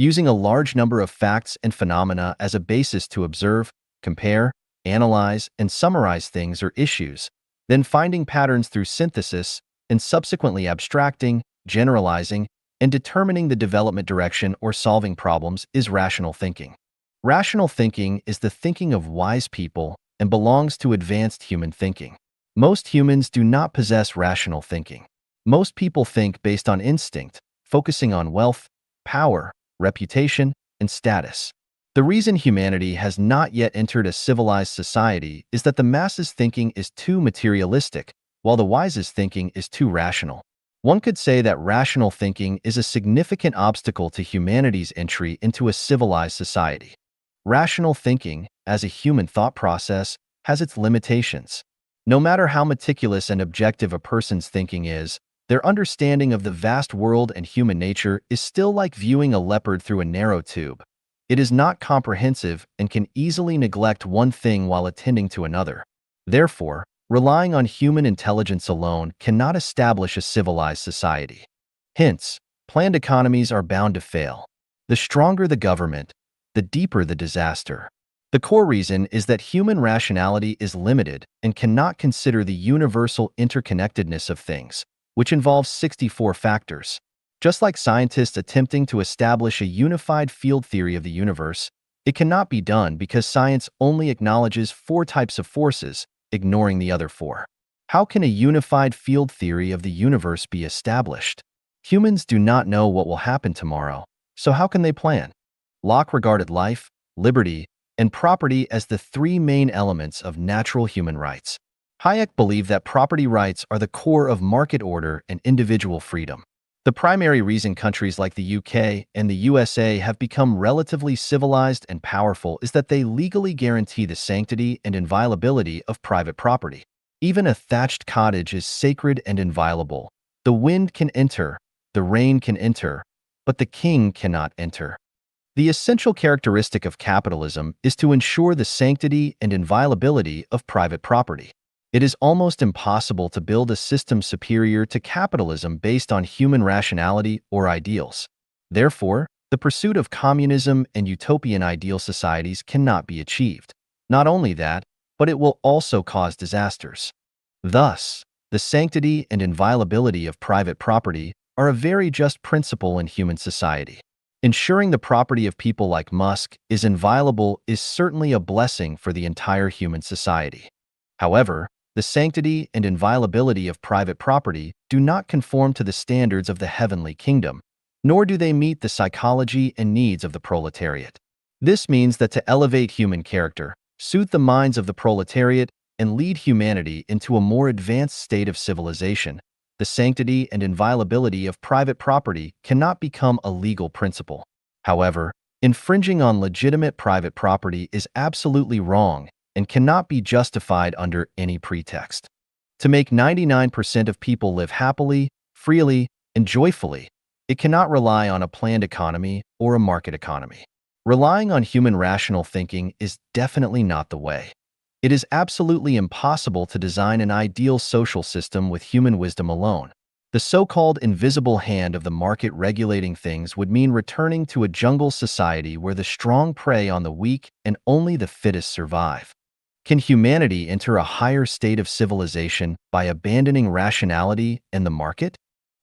Speaker 1: using a large number of facts and phenomena as a basis to observe, compare, analyze, and summarize things or issues, then finding patterns through synthesis, and subsequently abstracting, generalizing, and determining the development direction or solving problems is rational thinking. Rational thinking is the thinking of wise people and belongs to advanced human thinking. Most humans do not possess rational thinking. Most people think based on instinct, focusing on wealth, power, reputation, and status. The reason humanity has not yet entered a civilized society is that the masses' thinking is too materialistic, while the wisest thinking is too rational. One could say that rational thinking is a significant obstacle to humanity's entry into a civilized society. Rational thinking, as a human thought process, has its limitations. No matter how meticulous and objective a person's thinking is, their understanding of the vast world and human nature is still like viewing a leopard through a narrow tube. It is not comprehensive and can easily neglect one thing while attending to another. Therefore, relying on human intelligence alone cannot establish a civilized society. Hence, planned economies are bound to fail. The stronger the government, the deeper the disaster. The core reason is that human rationality is limited and cannot consider the universal interconnectedness of things, which involves 64 factors. Just like scientists attempting to establish a unified field theory of the universe, it cannot be done because science only acknowledges 4 types of forces, ignoring the other 4. How can a unified field theory of the universe be established? Humans do not know what will happen tomorrow, so how can they plan? Locke regarded life, liberty, and property as the 3 main elements of natural human rights. Hayek believed that property rights are the core of market order and individual freedom. The primary reason countries like the UK and the USA have become relatively civilized and powerful is that they legally guarantee the sanctity and inviolability of private property. Even a thatched cottage is sacred and inviolable. The wind can enter, the rain can enter, but the king cannot enter. The essential characteristic of capitalism is to ensure the sanctity and inviolability of private property. It is almost impossible to build a system superior to capitalism based on human rationality or ideals. Therefore, the pursuit of communism and utopian ideal societies cannot be achieved. Not only that, but it will also cause disasters. Thus, the sanctity and inviolability of private property are a very just principle in human society. Ensuring the property of people like Musk is inviolable is certainly a blessing for the entire human society. However, the sanctity and inviolability of private property do not conform to the standards of the heavenly kingdom, nor do they meet the psychology and needs of the proletariat. This means that to elevate human character, soothe the minds of the proletariat, and lead humanity into a more advanced state of civilization, the sanctity and inviolability of private property cannot become a legal principle. However, infringing on legitimate private property is absolutely wrong and cannot be justified under any pretext. To make 99% of people live happily, freely, and joyfully, it cannot rely on a planned economy or a market economy. Relying on human rational thinking is definitely not the way. It is absolutely impossible to design an ideal social system with human wisdom alone. The so-called invisible hand of the market regulating things would mean returning to a jungle society where the strong prey on the weak and only the fittest survive. Can humanity enter a higher state of civilization by abandoning rationality and the market?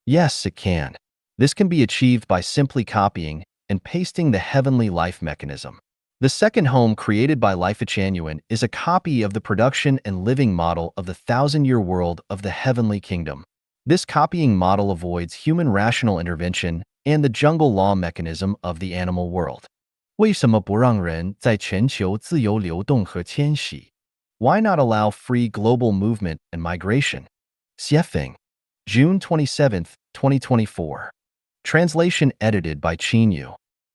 Speaker 1: Yes, it can. This can be achieved by simply copying and pasting the heavenly life mechanism. The second home created by Life Genuine is a copy of the production and living model of the 1,000-year world of the heavenly kingdom. This copying model avoids human rational intervention and the jungle law mechanism of the animal world. 为什么不让人在全球自由流动和迁徙? Why not allow free global movement and migration? Xiefeng, June 27, 2024. Translation edited by Qin Yu.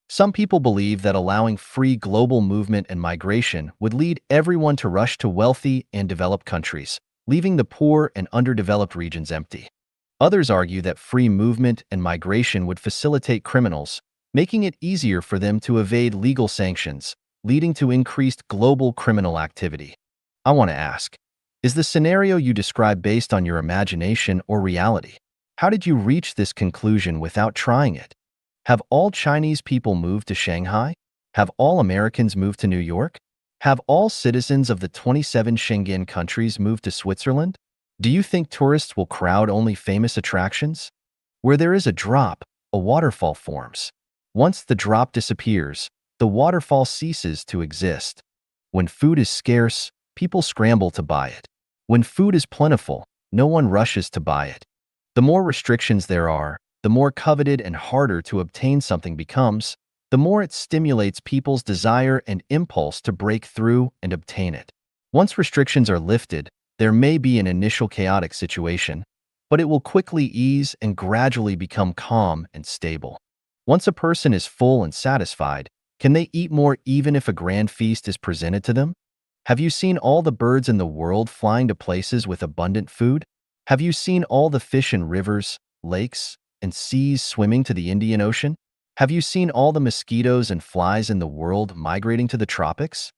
Speaker 1: Some people believe that allowing free global movement and migration would lead everyone to rush to wealthy and developed countries, leaving the poor and underdeveloped regions empty. Others argue that free movement and migration would facilitate criminals, making it easier for them to evade legal sanctions, leading to increased global criminal activity. I want to ask, is the scenario you describe based on your imagination or reality? How did you reach this conclusion without trying it? Have all Chinese people moved to Shanghai? Have all Americans moved to New York? Have all citizens of the 27 Schengen countries moved to Switzerland? Do you think tourists will crowd only famous attractions? Where there is a drop, a waterfall forms. Once the drop disappears, the waterfall ceases to exist. When food is scarce, people scramble to buy it. When food is plentiful, no one rushes to buy it. The more restrictions there are, the more coveted and harder to obtain something becomes, the more it stimulates people's desire and impulse to break through and obtain it. Once restrictions are lifted, there may be an initial chaotic situation, but it will quickly ease and gradually become calm and stable. Once a person is full and satisfied, can they eat more even if a grand feast is presented to them? Have you seen all the birds in the world flying to places with abundant food? Have you seen all the fish in rivers, lakes, and seas swimming to the Indian Ocean? Have you seen all the mosquitoes and flies in the world migrating to the tropics?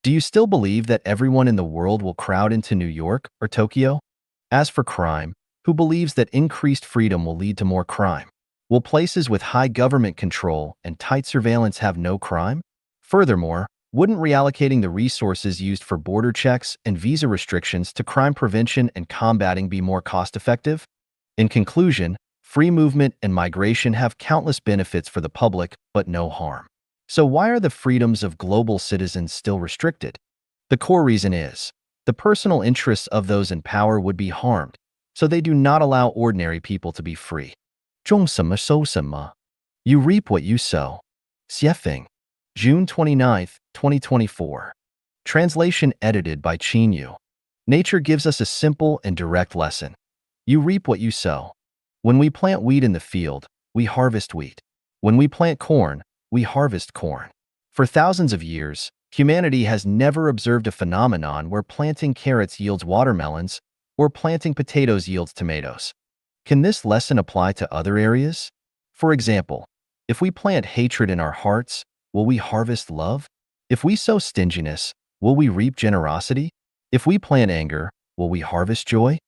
Speaker 1: Do you still believe that everyone in the world will crowd into New York or Tokyo? As for crime, who believes that increased freedom will lead to more crime? Will places with high government control and tight surveillance have no crime? Furthermore, wouldn't reallocating the resources used for border checks and visa restrictions to crime prevention and combating be more cost-effective? In conclusion, free movement and migration have countless benefits for the public, but no harm. So why are the freedoms of global citizens still restricted? The core reason is, the personal interests of those in power would be harmed, so they do not allow ordinary people to be free. 种什么收什么. You reap what you sow. Xiefeng. June 29, 2024. Translation edited by Qin Yu. Nature gives us a simple and direct lesson. You reap what you sow. When we plant wheat in the field, we harvest wheat. When we plant corn, we harvest corn. For thousands of years, humanity has never observed a phenomenon where planting carrots yields watermelons or planting potatoes yields tomatoes. Can this lesson apply to other areas? For example, if we plant hatred in our hearts, will we harvest love? If we sow stinginess, will we reap generosity? If we plant anger, will we harvest joy?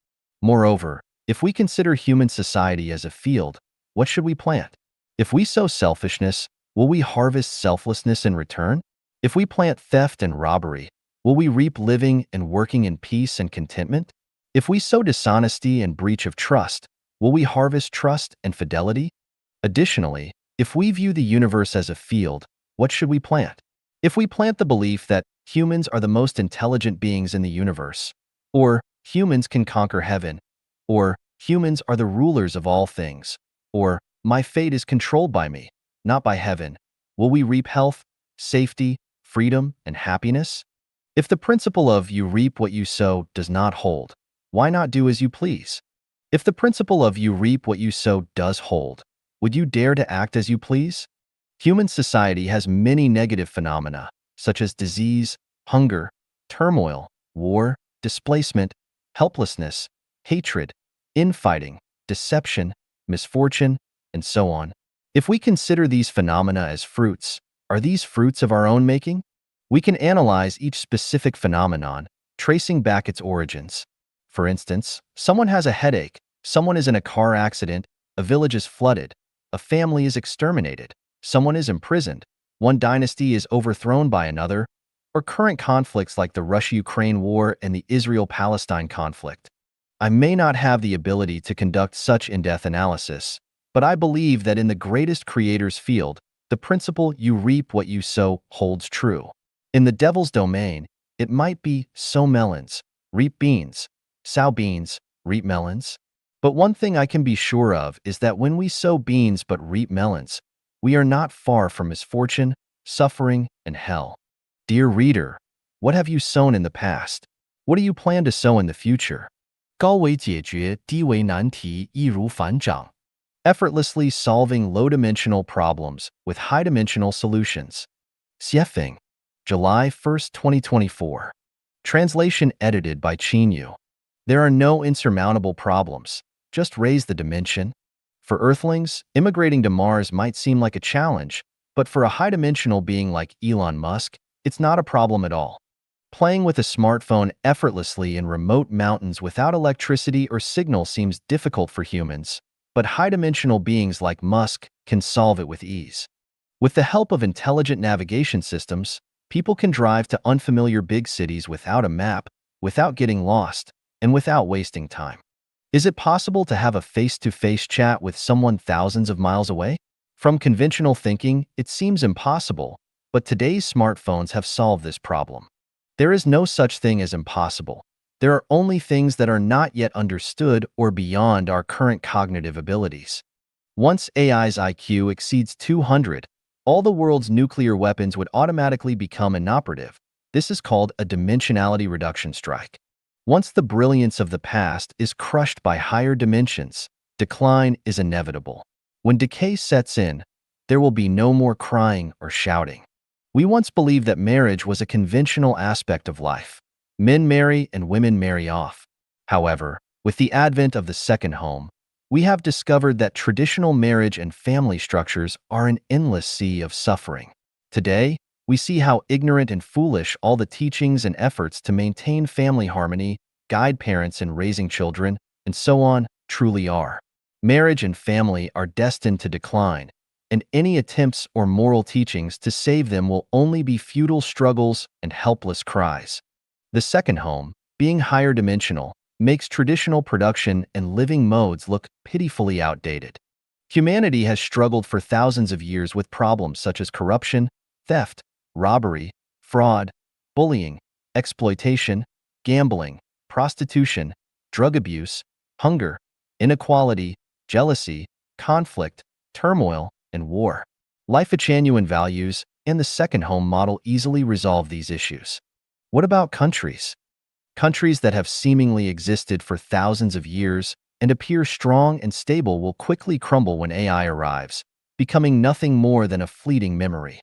Speaker 1: Moreover, if we consider human society as a field, what should we plant? If we sow selfishness, will we harvest selflessness in return? If we plant theft and robbery, will we reap living and working in peace and contentment? If we sow dishonesty and breach of trust, will we harvest trust and fidelity? Additionally, if we view the universe as a field, what should we plant? If we plant the belief that humans are the most intelligent beings in the universe, or humans can conquer heaven, or humans are the rulers of all things, or my fate is controlled by me, not by heaven, will we reap health, safety, freedom, and happiness? If the principle of you reap what you sow does not hold, why not do as you please? If the principle of you reap what you sow does hold, would you dare to act as you please? Human society has many negative phenomena, such as disease, hunger, turmoil, war, displacement, helplessness, hatred, infighting, deception, misfortune, and so on. If we consider these phenomena as fruits, are these fruits of our own making? We can analyze each specific phenomenon, tracing back its origins. For instance, someone has a headache, someone is in a car accident, a village is flooded, a family is exterminated, someone is imprisoned, one dynasty is overthrown by another, or current conflicts like the Russia-Ukraine war and the Israel-Palestine conflict. I may not have the ability to conduct such in-depth analysis, but I believe that in the greatest creator's field, the principle you reap what you sow holds true. In the devil's domain, it might be sow melons, reap beans, sow beans, reap melons. But one thing I can be sure of is that when we sow beans but reap melons, we are not far from misfortune, suffering, and hell. Dear reader, what have you sown in the past? What do you plan to sow in the future? 高维解决低维难题易如反掌. Effortlessly solving low-dimensional problems with high-dimensional solutions. Xiefeng. July 1, 2024. Translation edited by Qin Yu. There are no insurmountable problems, just raise the dimension. For Earthlings, immigrating to Mars might seem like a challenge, but for a high-dimensional being like Elon Musk, it's not a problem at all. Playing with a smartphone effortlessly in remote mountains without electricity or signal seems difficult for humans, but high-dimensional beings like Musk can solve it with ease. With the help of intelligent navigation systems, people can drive to unfamiliar big cities without a map, without getting lost, and without wasting time. Is it possible to have a face-to-face chat with someone thousands of miles away? From conventional thinking, it seems impossible, but today's smartphones have solved this problem. There is no such thing as impossible. There are only things that are not yet understood or beyond our current cognitive abilities. Once AI's IQ exceeds 200, all the world's nuclear weapons would automatically become inoperative. This is called a dimensionality reduction strike. Once the brilliance of the past is crushed by higher dimensions, decline is inevitable. When decay sets in, there will be no more crying or shouting. We once believed that marriage was a conventional aspect of life. Men marry and women marry off. However, with the advent of the second home, we have discovered that traditional marriage and family structures are an endless sea of suffering. Today, we see how ignorant and foolish all the teachings and efforts to maintain family harmony, guide parents in raising children, and so on truly are. Marriage and family are destined to decline, and any attempts or moral teachings to save them will only be futile struggles and helpless cries. The second home, being higher dimensional, makes traditional production and living modes look pitifully outdated. Humanity has struggled for thousands of years with problems such as corruption, theft, robbery, fraud, bullying, exploitation, gambling, prostitution, drug abuse, hunger, inequality, jealousy, conflict, turmoil, and war. Life genuine values and the second home model easily resolve these issues. What about countries? Countries that have seemingly existed for thousands of years and appear strong and stable will quickly crumble when AI arrives, becoming nothing more than a fleeting memory.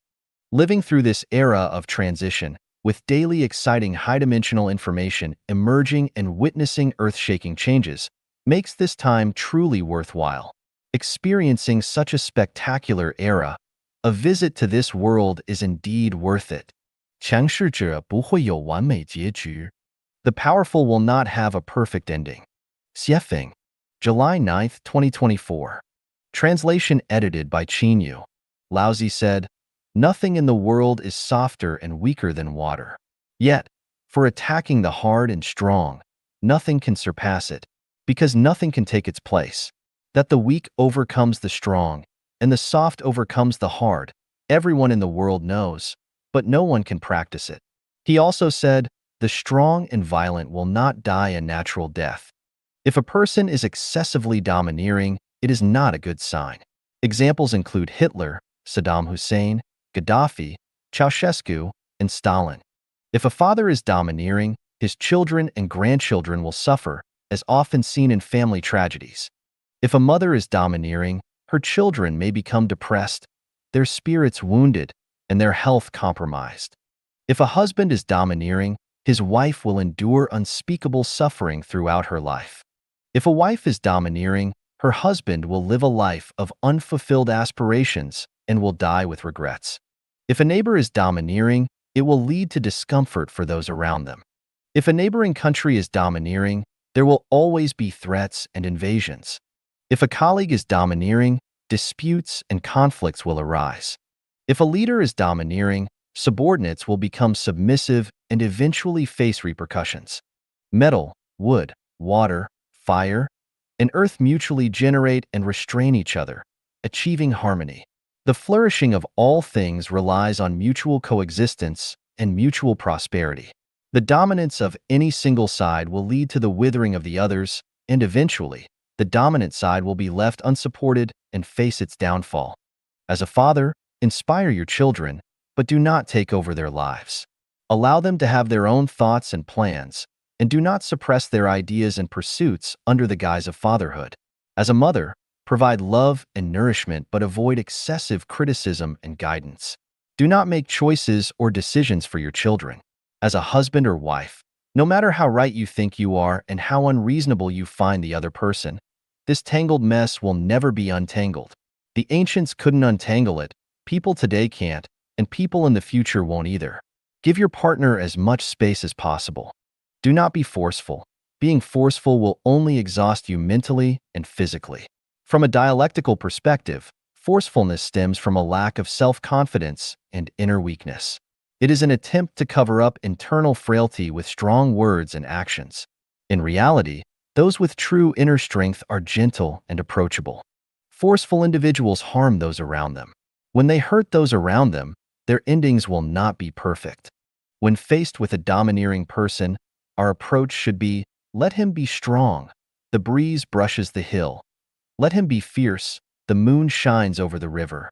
Speaker 1: Living through this era of transition, with daily exciting high-dimensional information emerging and witnessing earth-shaking changes, makes this time truly worthwhile. Experiencing such a spectacular era, a visit to this world is indeed worth it. 强势者不会有完美结局. The powerful will not have a perfect ending. Xiefeng, July 9, 2024. Translation edited by Qin Yu. Laozi said, "Nothing in the world is softer and weaker than water. Yet, for attacking the hard and strong, nothing can surpass it, because nothing can take its place. That the weak overcomes the strong, and the soft overcomes the hard, everyone in the world knows, but no one can practice it." He also said, "The strong and violent will not die a natural death. If a person is excessively domineering, it is not a good sign." Examples include Hitler, Saddam Hussein, Gaddafi, Ceausescu, and Stalin. If a father is domineering, his children and grandchildren will suffer, as often seen in family tragedies. If a mother is domineering, her children may become depressed, their spirits wounded, and their health compromised. If a husband is domineering, his wife will endure unspeakable suffering throughout her life. If a wife is domineering, her husband will live a life of unfulfilled aspirations and will die with regrets. If a neighbor is domineering, it will lead to discomfort for those around them. If a neighboring country is domineering, there will always be threats and invasions. If a colleague is domineering, disputes and conflicts will arise. If a leader is domineering, subordinates will become submissive and eventually face repercussions. Metal, wood, water, fire, and earth mutually generate and restrain each other, achieving harmony. The flourishing of all things relies on mutual coexistence and mutual prosperity. The dominance of any single side will lead to the withering of the others, and eventually, the dominant side will be left unsupported and face its downfall. As a father, inspire your children, but do not take over their lives. Allow them to have their own thoughts and plans, and do not suppress their ideas and pursuits under the guise of fatherhood. As a mother, provide love and nourishment but avoid excessive criticism and guidance. Do not make choices or decisions for your children. As a husband or wife, no matter how right you think you are and how unreasonable you find the other person, this tangled mess will never be untangled. The ancients couldn't untangle it, people today can't, and people in the future won't either. Give your partner as much space as possible. Do not be forceful. Being forceful will only exhaust you mentally and physically. From a dialectical perspective, Forcefulness stems from a lack of self-confidence and inner weakness. It is an attempt to cover up internal frailty with strong words and actions. In reality, those with true inner strength are gentle and approachable. Forceful individuals harm those around them. When they hurt those around them, their endings will not be perfect. When faced with a domineering person, our approach should be, let him be strong. The breeze brushes the hill. Let him be fierce. The moon shines over the river.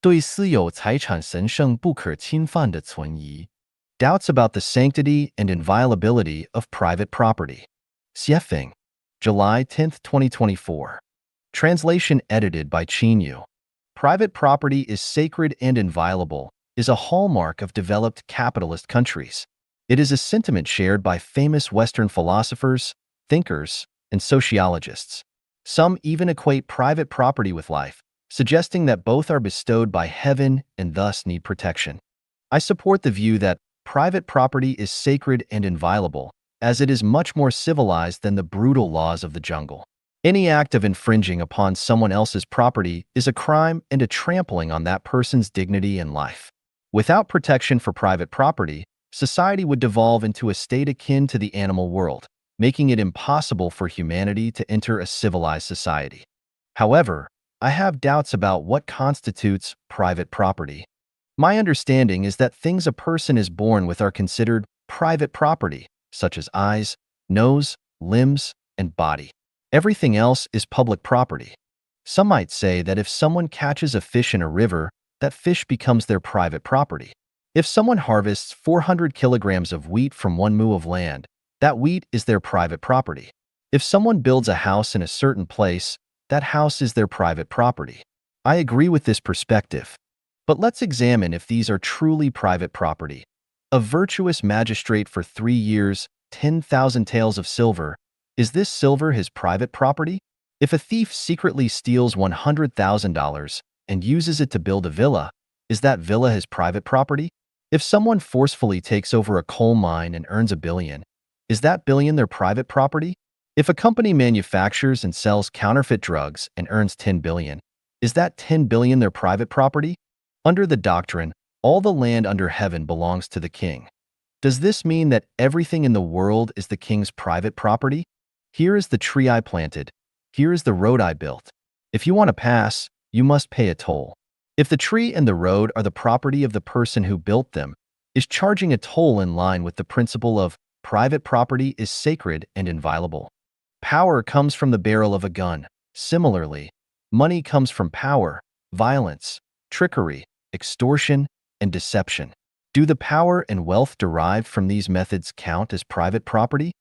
Speaker 1: 对私有财产神圣不可侵犯的存疑. Doubts about the sanctity and inviolability of private property. Xiefeng, July 10, 2024. Translation edited by Qin Yu. Private property is sacred and inviolable is a hallmark of developed capitalist countries. It is a sentiment shared by famous Western philosophers, thinkers, and sociologists. Some even equate private property with life, suggesting that both are bestowed by heaven and thus need protection. I support the view that private property is sacred and inviolable, as it is much more civilized than the brutal laws of the jungle. Any act of infringing upon someone else's property is a crime and a trampling on that person's dignity and life. Without protection for private property, society would devolve into a state akin to the animal world, making it impossible for humanity to enter a civilized society. However, I have doubts about what constitutes private property. My understanding is that things a person is born with are considered private property, such as eyes, nose, limbs, and body. Everything else is public property. Some might say that if someone catches a fish in a river, that fish becomes their private property. If someone harvests 400 kilograms of wheat from 1 mu of land, that wheat is their private property. If someone builds a house in a certain place, that house is their private property. I agree with this perspective. But let's examine if these are truly private property. A virtuous magistrate for 3 years, 10,000 taels of silver. Is this silver his private property? If a thief secretly steals $100,000 and uses it to build a villa, is that villa his private property? If someone forcefully takes over a coal mine and earns $1 billion, is that billion their private property? If a company manufactures and sells counterfeit drugs and earns $10 billion, is that $10 billion their private property? Under the doctrine, all the land under heaven belongs to the king. Does this mean that everything in the world is the king's private property? Here is the tree I planted. Here is the road I built. If you want to pass, you must pay a toll. If the tree and the road are the property of the person who built them, is charging a toll in line with the principle of private property is sacred and inviolable? Power comes from the barrel of a gun. Similarly, money comes from power, violence, trickery, extortion, and deception. Do the power and wealth derived from these methods count as private property?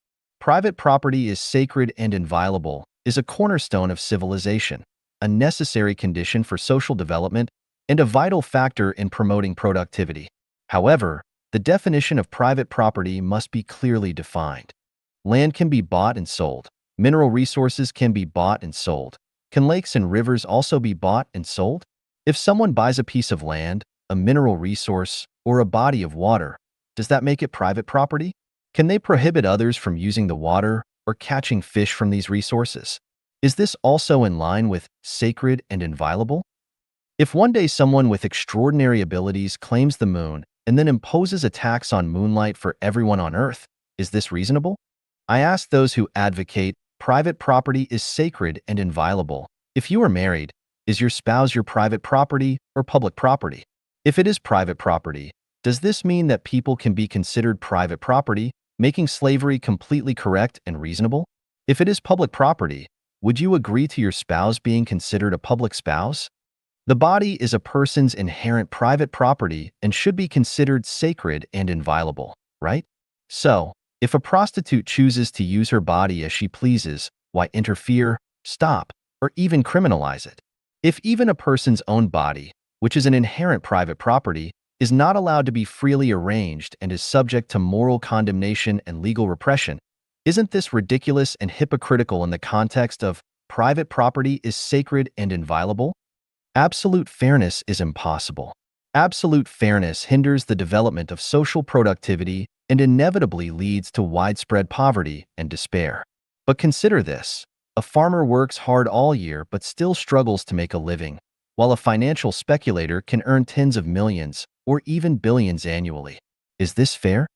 Speaker 1: Private property is sacred and inviolable, is a cornerstone of civilization, a necessary condition for social development, and a vital factor in promoting productivity. However, the definition of private property must be clearly defined. Land can be bought and sold. Mineral resources can be bought and sold. Can lakes and rivers also be bought and sold? If someone buys a piece of land, a mineral resource, or a body of water, does that make it private property? Can they prohibit others from using the water or catching fish from these resources? Is this also in line with sacred and inviolable? If one day someone with extraordinary abilities claims the moon and then imposes a tax on moonlight for everyone on Earth, is this reasonable? I ask those who advocate private property is sacred and inviolable. If you are married, is your spouse your private property or public property? If it is private property, does this mean that people can be considered private property, making slavery completely correct and reasonable? If it is public property, would you agree to your spouse being considered a public spouse? The body is a person's inherent private property and should be considered sacred and inviolable, right? So, if a prostitute chooses to use her body as she pleases, why interfere, stop, or even criminalize it? If even a person's own body, which is an inherent private property, is not allowed to be freely arranged and is subject to moral condemnation and legal repression, isn't this ridiculous and hypocritical in the context of private property is sacred and inviolable? Absolute fairness is impossible. Absolute fairness hinders the development of social productivity and inevitably leads to widespread poverty and despair. But consider this. A farmer works hard all year but still struggles to make a living. while a financial speculator can earn tens of millions or even billions annually. Is this fair?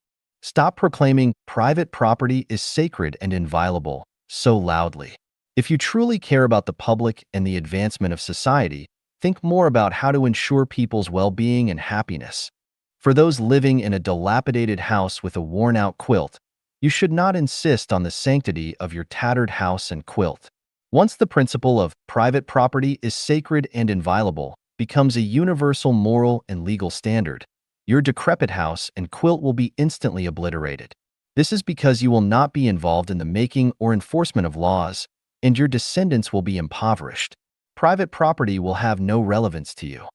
Speaker 1: Stop proclaiming private property is sacred and inviolable so loudly. If you truly care about the public and the advancement of society, think more about how to ensure people's well-being and happiness. For those living in a dilapidated house with a worn-out quilt, you should not insist on the sanctity of your tattered house and quilt. Once the principle of private property is sacred and inviolable becomes a universal moral and legal standard, your decrepit house and quilt will be instantly obliterated. This is because you will not be involved in the making or enforcement of laws, and your descendants will be impoverished. Private property will have no relevance to you.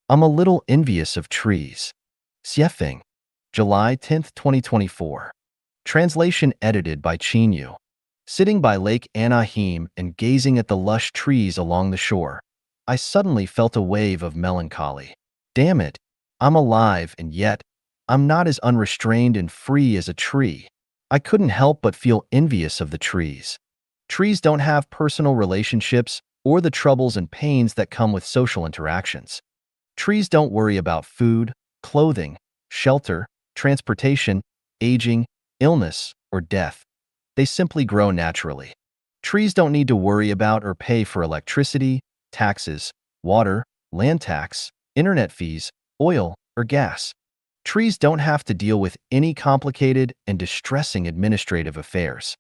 Speaker 1: I'm a little envious of trees. Xiefeng, July 10, 2024. Translation edited by Qin Yu. Sitting by Lake Anahim and gazing at the lush trees along the shore, I suddenly felt a wave of melancholy. Damn it, I'm alive and yet I'm not as unrestrained and free as a tree. I couldn't help but feel envious of the trees. Trees don't have personal relationships or the troubles and pains that come with social interactions. Trees don't worry about food, clothing, shelter, transportation, aging, illness, or death. They simply grow naturally. Trees don't need to worry about or pay for electricity, taxes, water, land tax, internet fees, oil, or gas. Trees don't have to deal with any complicated and distressing administrative affairs.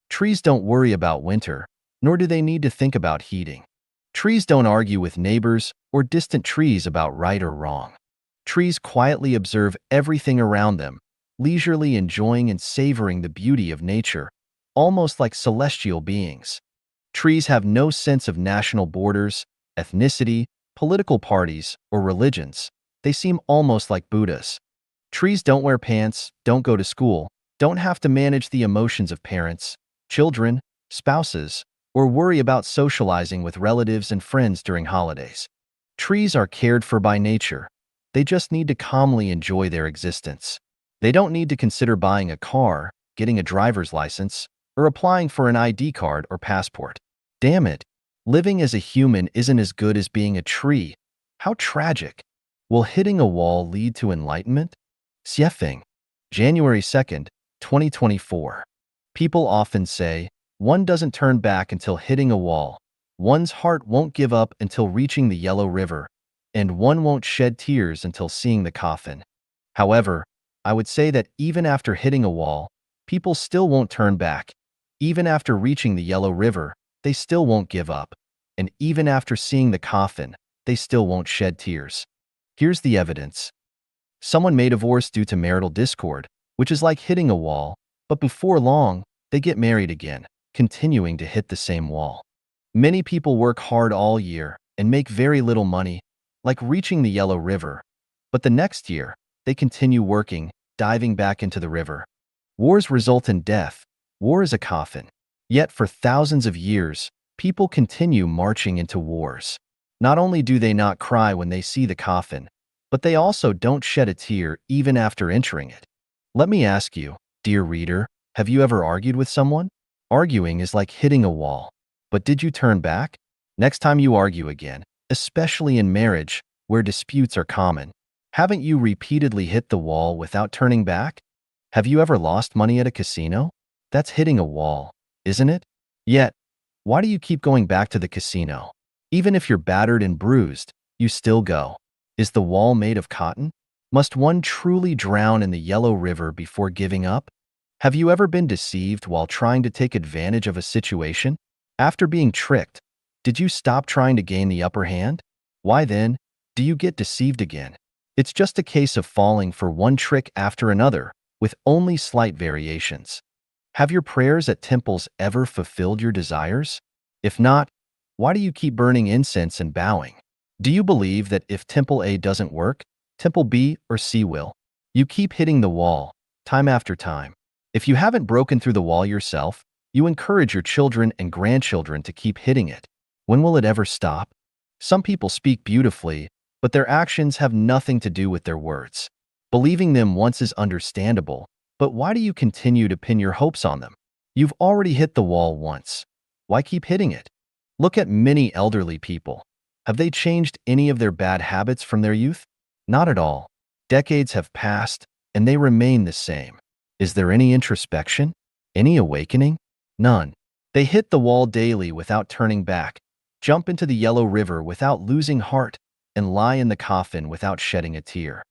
Speaker 1: Trees don't worry about winter, nor do they need to think about heating. Trees don't argue with neighbors or distant trees about right or wrong. Trees quietly observe everything around them, leisurely enjoying and savoring the beauty of nature, almost like celestial beings. Trees have no sense of national borders, ethnicity, political parties, or religions. They seem almost like Buddhas. Trees don't wear pants, don't go to school, don't have to manage the emotions of parents, children, spouses, or worry about socializing with relatives and friends during holidays. Trees are cared for by nature. They just need to calmly enjoy their existence. They don't need to consider buying a car, getting a driver's license, or applying for an ID card or passport. Damn it, living as a human isn't as good as being a tree. How tragic. Will hitting a wall lead to enlightenment? Xiefeng, January 2, 2024. People often say, one doesn't turn back until hitting a wall, one's heart won't give up until reaching the Yellow River, and one won't shed tears until seeing the coffin. However, I would say that even after hitting a wall, people still won't turn back. Even after reaching the Yellow River, they still won't give up. And even after seeing the coffin, they still won't shed tears. Here's the evidence. Someone may divorce due to marital discord, which is like hitting a wall, but before long, they get married again, continuing to hit the same wall. Many people work hard all year and make very little money, like reaching the Yellow River, but the next year, they continue working, diving back into the river. Wars result in death. War is a coffin. Yet for thousands of years, people continue marching into wars. Not only do they not cry when they see the coffin, but they also don't shed a tear even after entering it. Let me ask you, dear reader, have you ever argued with someone? Arguing is like hitting a wall. But did you turn back? Next time you argue again, especially in marriage, where disputes are common, haven't you repeatedly hit the wall without turning back? Have you ever lost money at a casino? That's hitting a wall, isn't it? Yet, why do you keep going back to the casino? Even if you're battered and bruised, you still go. Is the wall made of cotton? Must one truly drown in the Yellow River before giving up? Have you ever been deceived while trying to take advantage of a situation? After being tricked, did you stop trying to gain the upper hand? Why then, do you get deceived again? It's just a case of falling for one trick after another, with only slight variations. Have your prayers at temples ever fulfilled your desires? If not, why do you keep burning incense and bowing? Do you believe that if Temple A doesn't work, Temple B or C will? You keep hitting the wall, time after time. If you haven't broken through the wall yourself, you encourage your children and grandchildren to keep hitting it. When will it ever stop? Some people speak beautifully, but their actions have nothing to do with their words. Believing them once is understandable, but why do you continue to pin your hopes on them? You've already hit the wall once. Why keep hitting it? Look at many elderly people. Have they changed any of their bad habits from their youth? Not at all. Decades have passed, and they remain the same. Is there any introspection? Any awakening? None. They hit the wall daily without turning back, jump into the yellow river without losing heart, and lie in the coffin without shedding a tear.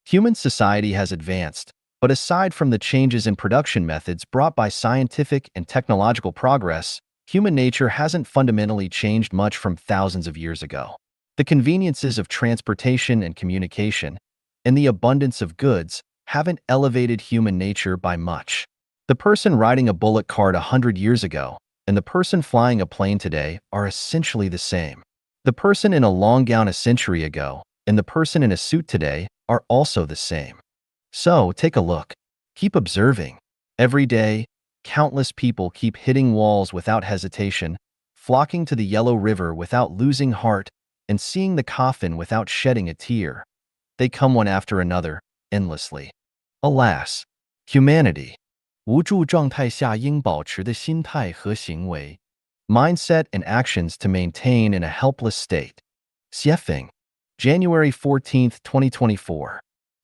Speaker 1: Human society has advanced, but aside from the changes in production methods brought by scientific and technological progress, human nature hasn't fundamentally changed much from thousands of years ago. The conveniences of transportation and communication, and the abundance of goods, haven't elevated human nature by much. The person riding a bullock cart 100 years ago and the person flying a plane today are essentially the same. The person in a long gown a century ago and the person in a suit today are also the same. So, take a look. Keep observing. Every day, countless people keep hitting walls without hesitation, flocking to the yellow river without losing heart, and seeing the coffin without shedding a tear. They come one after another, endlessly. Alas, humanity. 无助状态下应保持的心态和行为 mindset and actions to maintain in a helpless state. Xiefeng, January 14, 2024.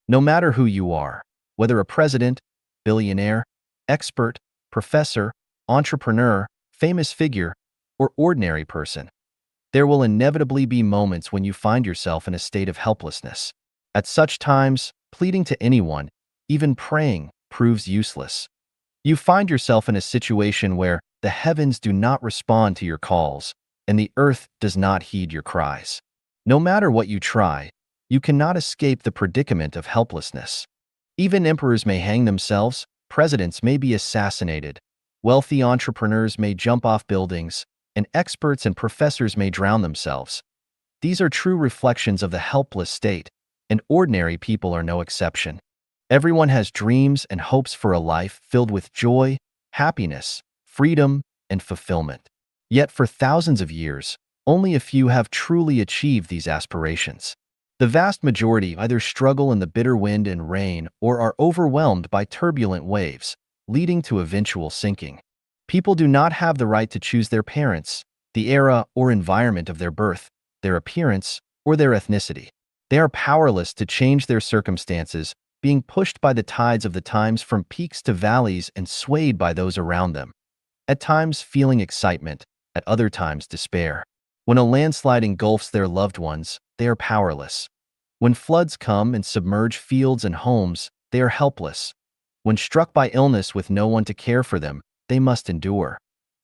Speaker 1: No matter who you are, whether a president, billionaire, expert, professor, entrepreneur, famous figure, or ordinary person, there will inevitably be moments when you find yourself in a state of helplessness. At such times, pleading to anyone, even praying, proves useless. You find yourself in a situation where the heavens do not respond to your calls, and the earth does not heed your cries. No matter what you try, you cannot escape the predicament of helplessness. Even emperors may hang themselves, presidents may be assassinated, wealthy entrepreneurs may jump off buildings, and experts and professors may drown themselves. These are true reflections of the helpless state, and ordinary people are no exception. Everyone has dreams and hopes for a life filled with joy, happiness, freedom, and fulfillment. Yet for thousands of years, only a few have truly achieved these aspirations. The vast majority either struggle in the bitter wind and rain or are overwhelmed by turbulent waves, leading to eventual sinking. People do not have the right to choose their parents, the era or environment of their birth, their appearance, or their ethnicity. They are powerless to change their circumstances, being pushed by the tides of the times from peaks to valleys and swayed by those around them. At times feeling excitement, at other times despair. When a landslide engulfs their loved ones, they are powerless. When floods come and submerge fields and homes, they are helpless. When struck by illness with no one to care for them, they must endure.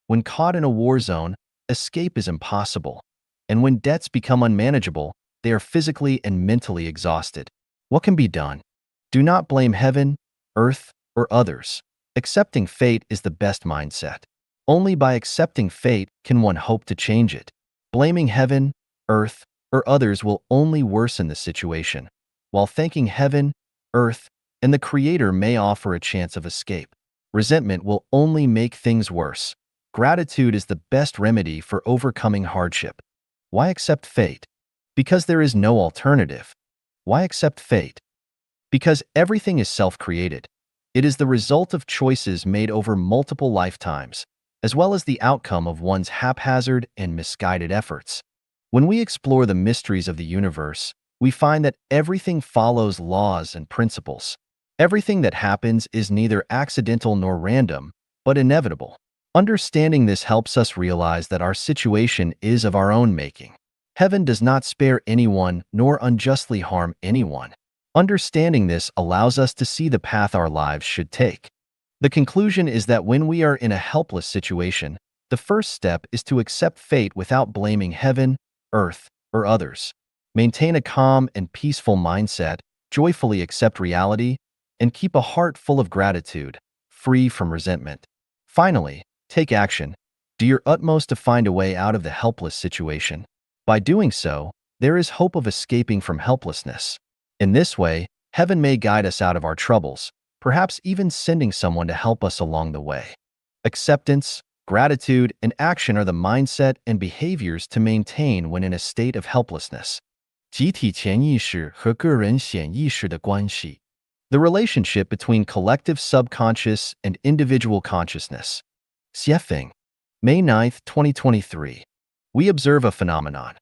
Speaker 1: When caught in a war zone, escape is impossible. And when debts become unmanageable, they are physically and mentally exhausted. What can be done? Do not blame heaven, earth, or others. Accepting fate is the best mindset. Only by accepting fate can one hope to change it. Blaming heaven, earth, or others will only worsen the situation, while thanking heaven, earth, and the Creator may offer a chance of escape. Resentment will only make things worse. Gratitude is the best remedy for overcoming hardship. Why accept fate? Because there is no alternative. Why accept fate? Because everything is self-created. It is the result of choices made over multiple lifetimes, as well as the outcome of one's haphazard and misguided efforts. When we explore the mysteries of the universe, we find that everything follows laws and principles. Everything that happens is neither accidental nor random, but inevitable. Understanding this helps us realize that our situation is of our own making. Heaven does not spare anyone nor unjustly harm anyone. Understanding this allows us to see the path our lives should take. The conclusion is that when we are in a helpless situation, the first step is to accept fate without blaming heaven, earth, or others. Maintain a calm and peaceful mindset, joyfully accept reality, and keep a heart full of gratitude, free from resentment. Finally, take action. Do your utmost to find a way out of the helpless situation. By doing so, there is hope of escaping from helplessness. In this way, heaven may guide us out of our troubles, perhaps even sending someone to help us along the way. Acceptance, gratitude, and action are the mindset and behaviors to maintain when in a state of helplessness. 集体潜意识和个人显意识的关系 The relationship between collective subconscious and individual consciousness. Xiefeng, May 9, 2023. We observe a phenomenon.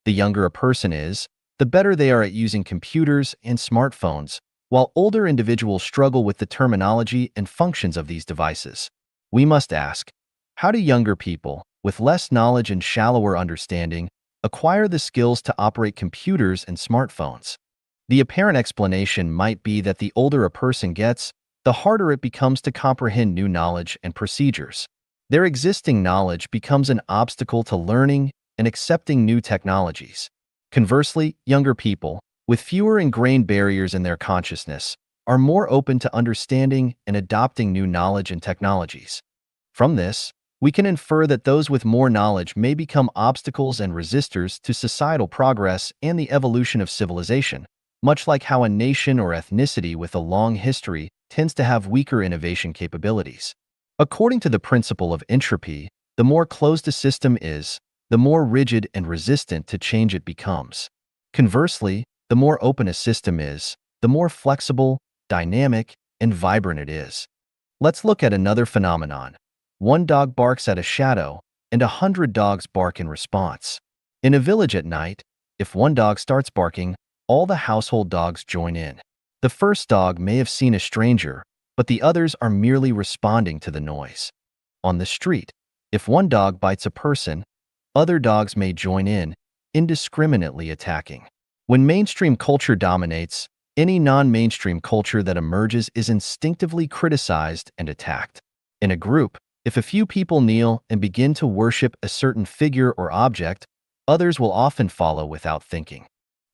Speaker 1: The younger a person is, the better they are at using computers and smartphones, while older individuals struggle with the terminology and functions of these devices. We must ask, how do younger people, with less knowledge and shallower understanding, acquire the skills to operate computers and smartphones? The apparent explanation might be that the older a person gets, the harder it becomes to comprehend new knowledge and procedures. Their existing knowledge becomes an obstacle to learning and accepting new technologies. Conversely, younger people, with fewer ingrained barriers in their consciousness, are more open to understanding and adopting new knowledge and technologies. From this, we can infer that those with more knowledge may become obstacles and resistors to societal progress and the evolution of civilization, much like how a nation or ethnicity with a long history tends to have weaker innovation capabilities. According to the principle of entropy, the more closed a system is, the more rigid and resistant to change it becomes. Conversely, the more open a system is, the more flexible, dynamic, and vibrant it is. Let's look at another phenomenon. One dog barks at a shadow, and 100 dogs bark in response. In a village at night, if one dog starts barking, all the household dogs join in. The first dog may have seen a stranger, but the others are merely responding to the noise. On the street, if one dog bites a person, other dogs may join in, indiscriminately attacking. When mainstream culture dominates, any non-mainstream culture that emerges is instinctively criticized and attacked. In a group, if a few people kneel and begin to worship a certain figure or object, others will often follow without thinking.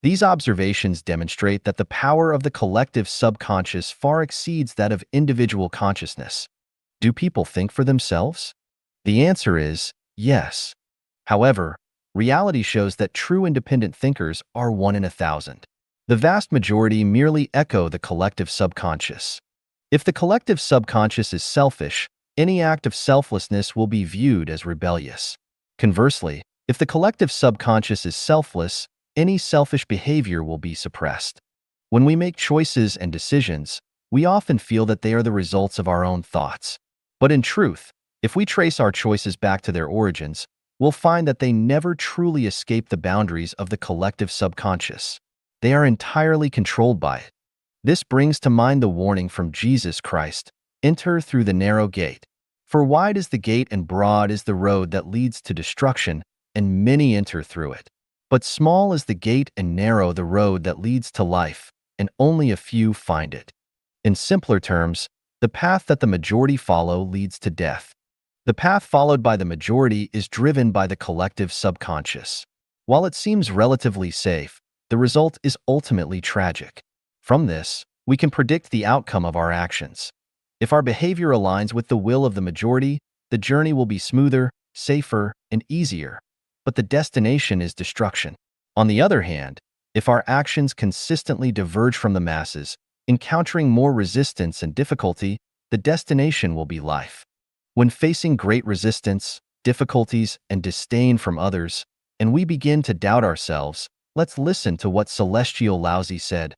Speaker 1: These observations demonstrate that the power of the collective subconscious far exceeds that of individual consciousness. Do people think for themselves? The answer is yes. However, reality shows that true independent thinkers are 1 in 1,000. The vast majority merely echo the collective subconscious. If the collective subconscious is selfish, any act of selflessness will be viewed as rebellious. Conversely, if the collective subconscious is selfless, any selfish behavior will be suppressed. When we make choices and decisions, we often feel that they are the results of our own thoughts. But in truth, if we trace our choices back to their origins, we'll find that they never truly escape the boundaries of the collective subconscious. They are entirely controlled by it. This brings to mind the warning from Jesus Christ, "Enter through the narrow gate. For wide is the gate and broad is the road that leads to destruction, and many enter through it. But small is the gate and narrow the road that leads to life, and only a few find it." In simpler terms, the path that the majority follow leads to death. The path followed by the majority is driven by the collective subconscious. While it seems relatively safe, the result is ultimately tragic. From this, we can predict the outcome of our actions. If our behavior aligns with the will of the majority, the journey will be smoother, safer, and easier, but the destination is destruction. On the other hand, if our actions consistently diverge from the masses, encountering more resistance and difficulty, the destination will be life. When facing great resistance, difficulties, and disdain from others, and we begin to doubt ourselves, let's listen to what Celestial Laozi said.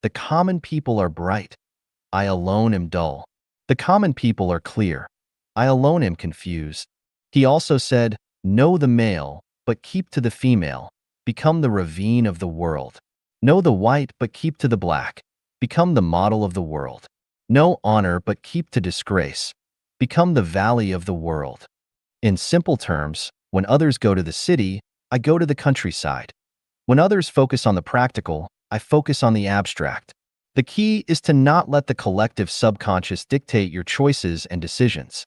Speaker 1: "The common people are bright. I alone am dull. The common people are clear. I alone am confused." He also said, "Know the male, but keep to the female. Become the ravine of the world. Know the white, but keep to the black. Become the model of the world. Know honor, but keep to disgrace. Become the valley of the world." In simple terms, when others go to the city, I go to the countryside. When others focus on the practical, I focus on the abstract. The key is to not let the collective subconscious dictate your choices and decisions.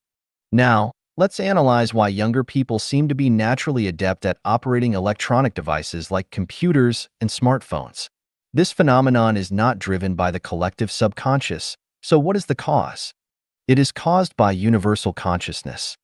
Speaker 1: Now, let's analyze why younger people seem to be naturally adept at operating electronic devices like computers and smartphones. This phenomenon is not driven by the collective subconscious, so what is the cause? It is caused by universal consciousness.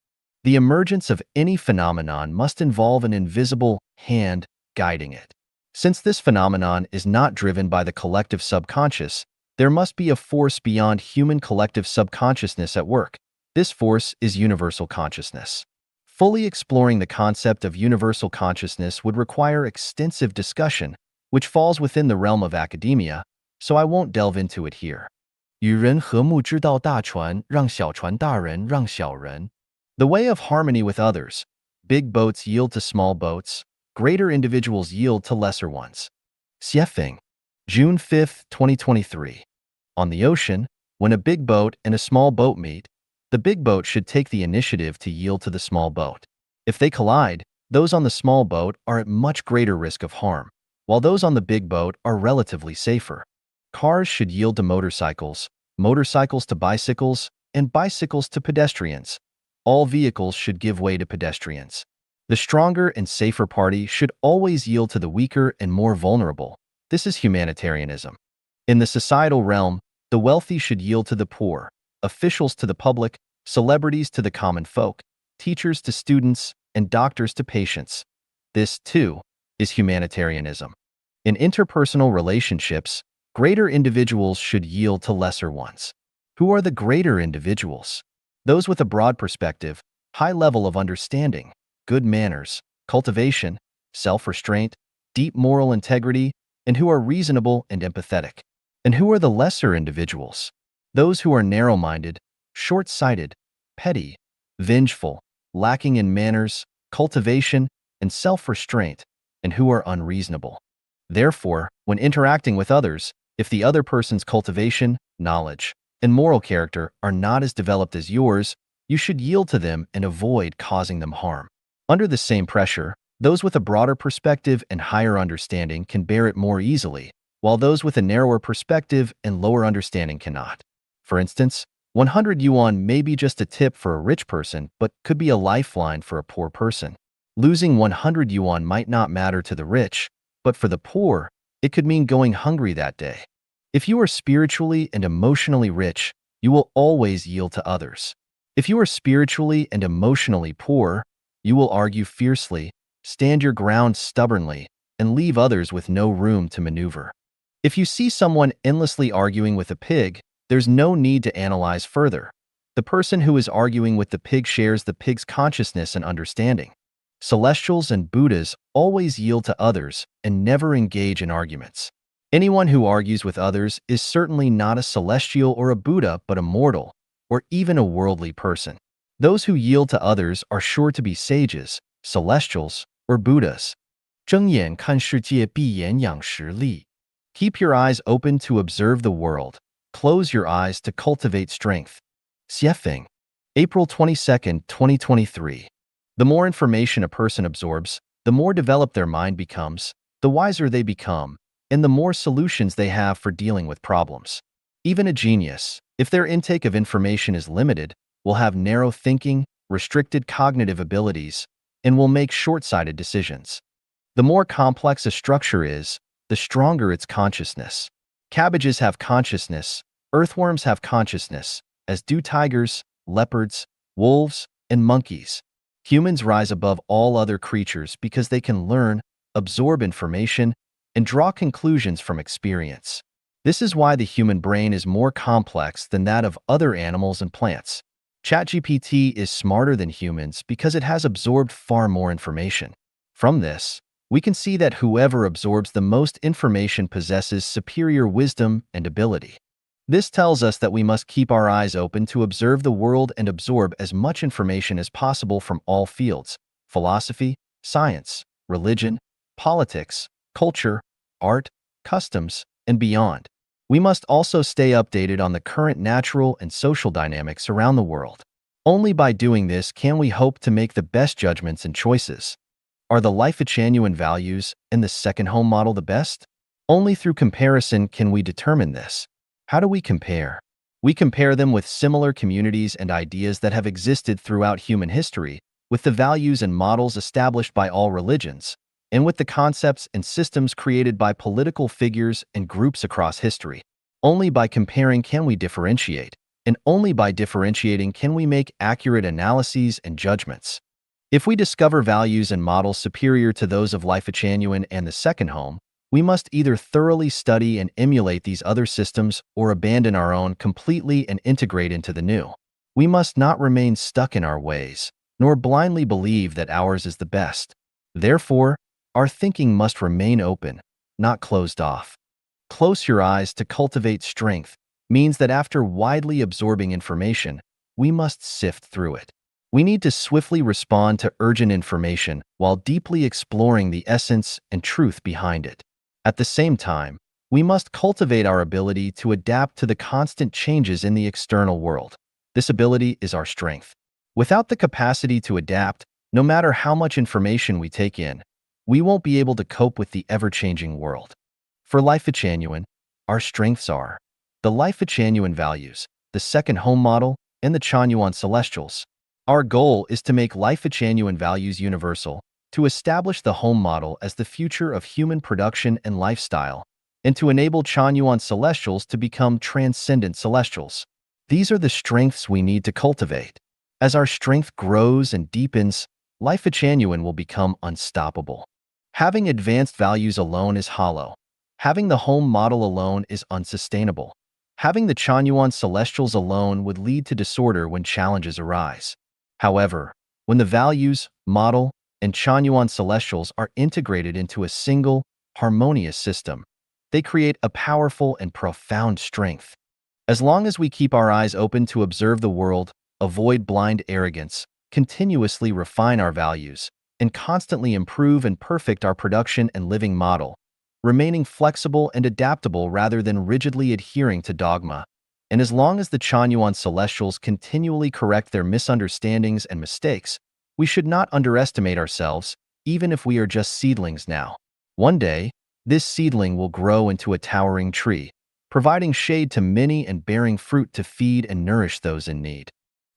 Speaker 1: The emergence of any phenomenon must involve an invisible hand guiding it. Since this phenomenon is not driven by the collective subconscious, there must be a force beyond human collective subconsciousness at work. This force is universal consciousness. Fully exploring the concept of universal consciousness would require extensive discussion, which falls within the realm of academia, so I won't delve into it here. 与人和睦之道大船，让小船大人让小人. The way of harmony with others. Big boats yield to small boats. greater individuals yield to lesser ones. Xiefeng, June 5, 2023. On the ocean, when a big boat and a small boat meet, the big boat should take the initiative to yield to the small boat. If they collide, those on the small boat are at much greater risk of harm, while those on the big boat are relatively safer. Cars should yield to motorcycles, motorcycles to bicycles, and bicycles to pedestrians. All vehicles should give way to pedestrians. The stronger and safer party should always yield to the weaker and more vulnerable. This is humanitarianism. In the societal realm, the wealthy should yield to the poor, officials to the public, celebrities to the common folk, teachers to students, and doctors to patients. This, too, is humanitarianism. In interpersonal relationships, greater individuals should yield to lesser ones. Who are the greater individuals? Those with a broad perspective, high level of understanding, good manners, cultivation, self-restraint, deep moral integrity, and who are reasonable and empathetic. And who are the lesser individuals? Those who are narrow-minded, short-sighted, petty, vengeful, lacking in manners, cultivation, and self-restraint, and who are unreasonable. Therefore, when interacting with others, if the other person's cultivation, knowledge, and moral character are not as developed as yours, you should yield to them and avoid causing them harm. Under the same pressure, those with a broader perspective and higher understanding can bear it more easily, while those with a narrower perspective and lower understanding cannot. For instance, 100 yuan may be just a tip for a rich person, but could be a lifeline for a poor person. Losing 100 yuan might not matter to the rich, but for the poor, it could mean going hungry that day. If you are spiritually and emotionally rich, you will always yield to others. If you are spiritually and emotionally poor, you will argue fiercely, stand your ground stubbornly, and leave others with no room to maneuver. If you see someone endlessly arguing with a pig, there's no need to analyze further. The person who is arguing with the pig shares the pig's consciousness and understanding. Celestials and Buddhas always yield to others and never engage in arguments. Anyone who argues with others is certainly not a celestial or a Buddha, but a mortal, or even a worldly person. Those who yield to others are sure to be sages, celestials, or Buddhas. 睁眼看世界，闭眼养实力. Keep your eyes open to observe the world. Close your eyes to cultivate strength. Xiefeng, April 22, 2023. The more information a person absorbs, the more developed their mind becomes, the wiser they become, and the more solutions they have for dealing with problems. Even a genius, if their intake of information is limited, will have narrow thinking, restricted cognitive abilities, and will make short-sighted decisions. The more complex a structure is, the stronger its consciousness. Cabbages have consciousness, earthworms have consciousness, as do tigers, leopards, wolves, and monkeys. Humans rise above all other creatures because they can learn, absorb information, and draw conclusions from experience. This is why the human brain is more complex than that of other animals and plants. ChatGPT is smarter than humans because it has absorbed far more information. From this, we can see that whoever absorbs the most information possesses superior wisdom and ability. This tells us that we must keep our eyes open to observe the world and absorb as much information as possible from all fields: philosophy, science, religion, politics, culture, art, customs, and beyond. We must also stay updated on the current natural and social dynamics around the world. Only by doing this can we hope to make the best judgments and choices. Are the Life-Genuine values and the second home model the best? Only through comparison can we determine this. How do we compare? We compare them with similar communities and ideas that have existed throughout human history, with the values and models established by all religions, and with the concepts and systems created by political figures and groups across history. Only by comparing can we differentiate, and only by differentiating can we make accurate analyses and judgments. If we discover values and models superior to those of Life-Genuine and the second home, we must either thoroughly study and emulate these other systems or abandon our own completely and integrate into the new. We must not remain stuck in our ways, nor blindly believe that ours is the best. Therefore, our thinking must remain open, not closed off. Close your eyes to cultivate strength means that after widely absorbing information, we must sift through it. We need to swiftly respond to urgent information while deeply exploring the essence and truth behind it. At the same time, we must cultivate our ability to adapt to the constant changes in the external world. This ability is our strength. Without the capacity to adapt, no matter how much information we take in, we won't be able to cope with the ever-changing world. For Life at Genuine, our strengths are the Life at Genuine values, the second home model, and the Chanyuan Celestials. Our goal is to make Life at Genuine values universal, to establish the home model as the future of human production and lifestyle, and to enable Chanyuan Celestials to become transcendent Celestials. These are the strengths we need to cultivate. As our strength grows and deepens, Life at Genuine will become unstoppable. Having advanced values alone is hollow. Having the home model alone is unsustainable. Having the Chanyuan Celestials alone would lead to disorder when challenges arise. However, when the values, model, and Chanyuan Celestials are integrated into a single, harmonious system, they create a powerful and profound strength. As long as we keep our eyes open to observe the world, avoid blind arrogance, continuously refine our values, and constantly improve and perfect our production and living model, remaining flexible and adaptable rather than rigidly adhering to dogma, and as long as the Chanyuan Celestials continually correct their misunderstandings and mistakes, we should not underestimate ourselves, even if we are just seedlings now. One day, this seedling will grow into a towering tree, providing shade to many and bearing fruit to feed and nourish those in need.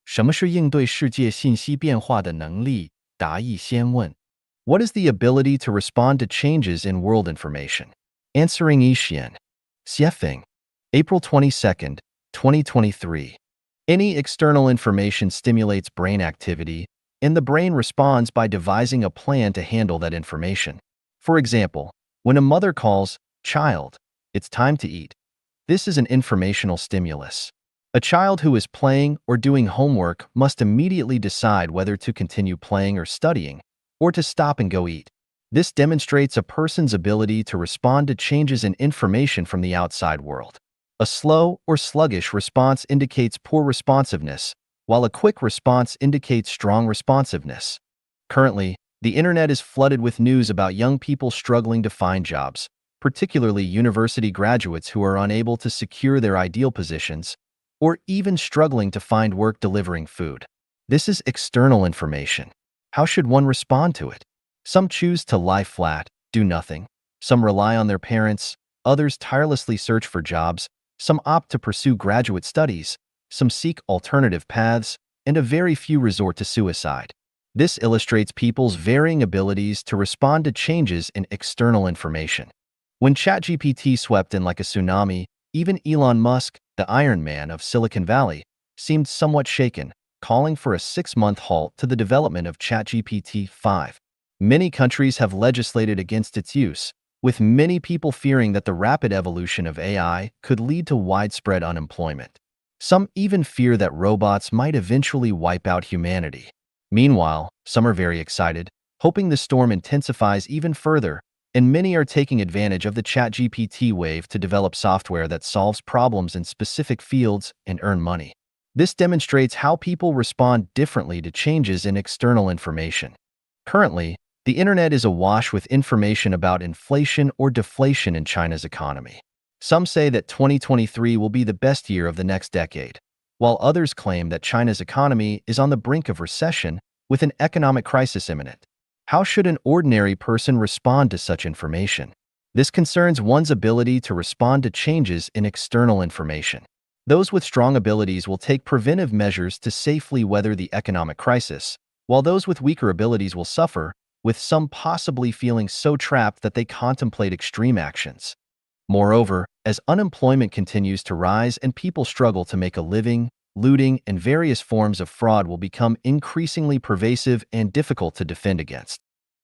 Speaker 1: 什么是应对世界信息变化的能力？答疑先问。What is the ability to respond to changes in world information? Answering Yixian. Xiefeng. April 22nd, 2023. Any external information stimulates brain activity, and the brain responds by devising a plan to handle that information. For example, when a mother calls, "Child, it's time to eat," this is an informational stimulus. A child who is playing or doing homework must immediately decide whether to continue playing or studying, or to stop and go eat. This demonstrates a person's ability to respond to changes in information from the outside world. A slow or sluggish response indicates poor responsiveness, while a quick response indicates strong responsiveness. Currently, the internet is flooded with news about young people struggling to find jobs, particularly university graduates who are unable to secure their ideal positions, or even struggling to find work delivering food. This is external information. How should one respond to it? Some choose to lie flat, do nothing. Some rely on their parents. Others tirelessly search for jobs. Some opt to pursue graduate studies. Some seek alternative paths, and a very few resort to suicide. This illustrates people's varying abilities to respond to changes in external information. When ChatGPT swept in like a tsunami, even Elon Musk, the Iron Man of Silicon Valley, seemed somewhat shaken, calling for a 6-month halt to the development of ChatGPT-5. Many countries have legislated against its use, with many people fearing that the rapid evolution of AI could lead to widespread unemployment. Some even fear that robots might eventually wipe out humanity. Meanwhile, some are very excited, hoping the storm intensifies even further, and many are taking advantage of the ChatGPT wave to develop software that solves problems in specific fields and earn money. This demonstrates how people respond differently to changes in external information. Currently, the internet is awash with information about inflation or deflation in China's economy. Some say that 2023 will be the best year of the next decade, while others claim that China's economy is on the brink of recession with an economic crisis imminent. How should an ordinary person respond to such information? This concerns one's ability to respond to changes in external information. Those with strong abilities will take preventive measures to safely weather the economic crisis, while those with weaker abilities will suffer, with some possibly feeling so trapped that they contemplate extreme actions. Moreover, as unemployment continues to rise and people struggle to make a living, looting and various forms of fraud will become increasingly pervasive and difficult to defend against.